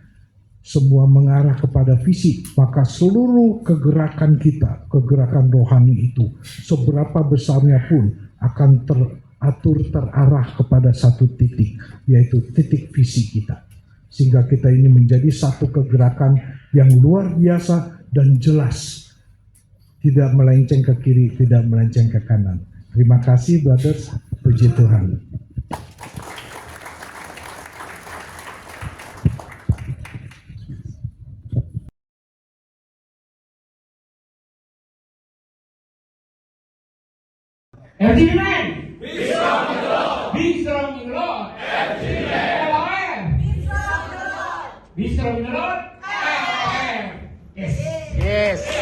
semua mengarah kepada visi, maka seluruh kegerakan kita, kegerakan rohani itu, seberapa besarnya pun akan teratur, terarah kepada satu titik, yaitu titik visi kita. sehingga kita ini menjadi satu kegerakan yang luar biasa dan jelas, tidak melenceng ke kiri, tidak melenceng ke kanan. Terima kasih, brothers. Puji Tuhan. FGD men! Be strong in the Lord! Be strong in the Lord! FGD men! Be strong in the Lord! Be strong in the Lord! Yes! Yes!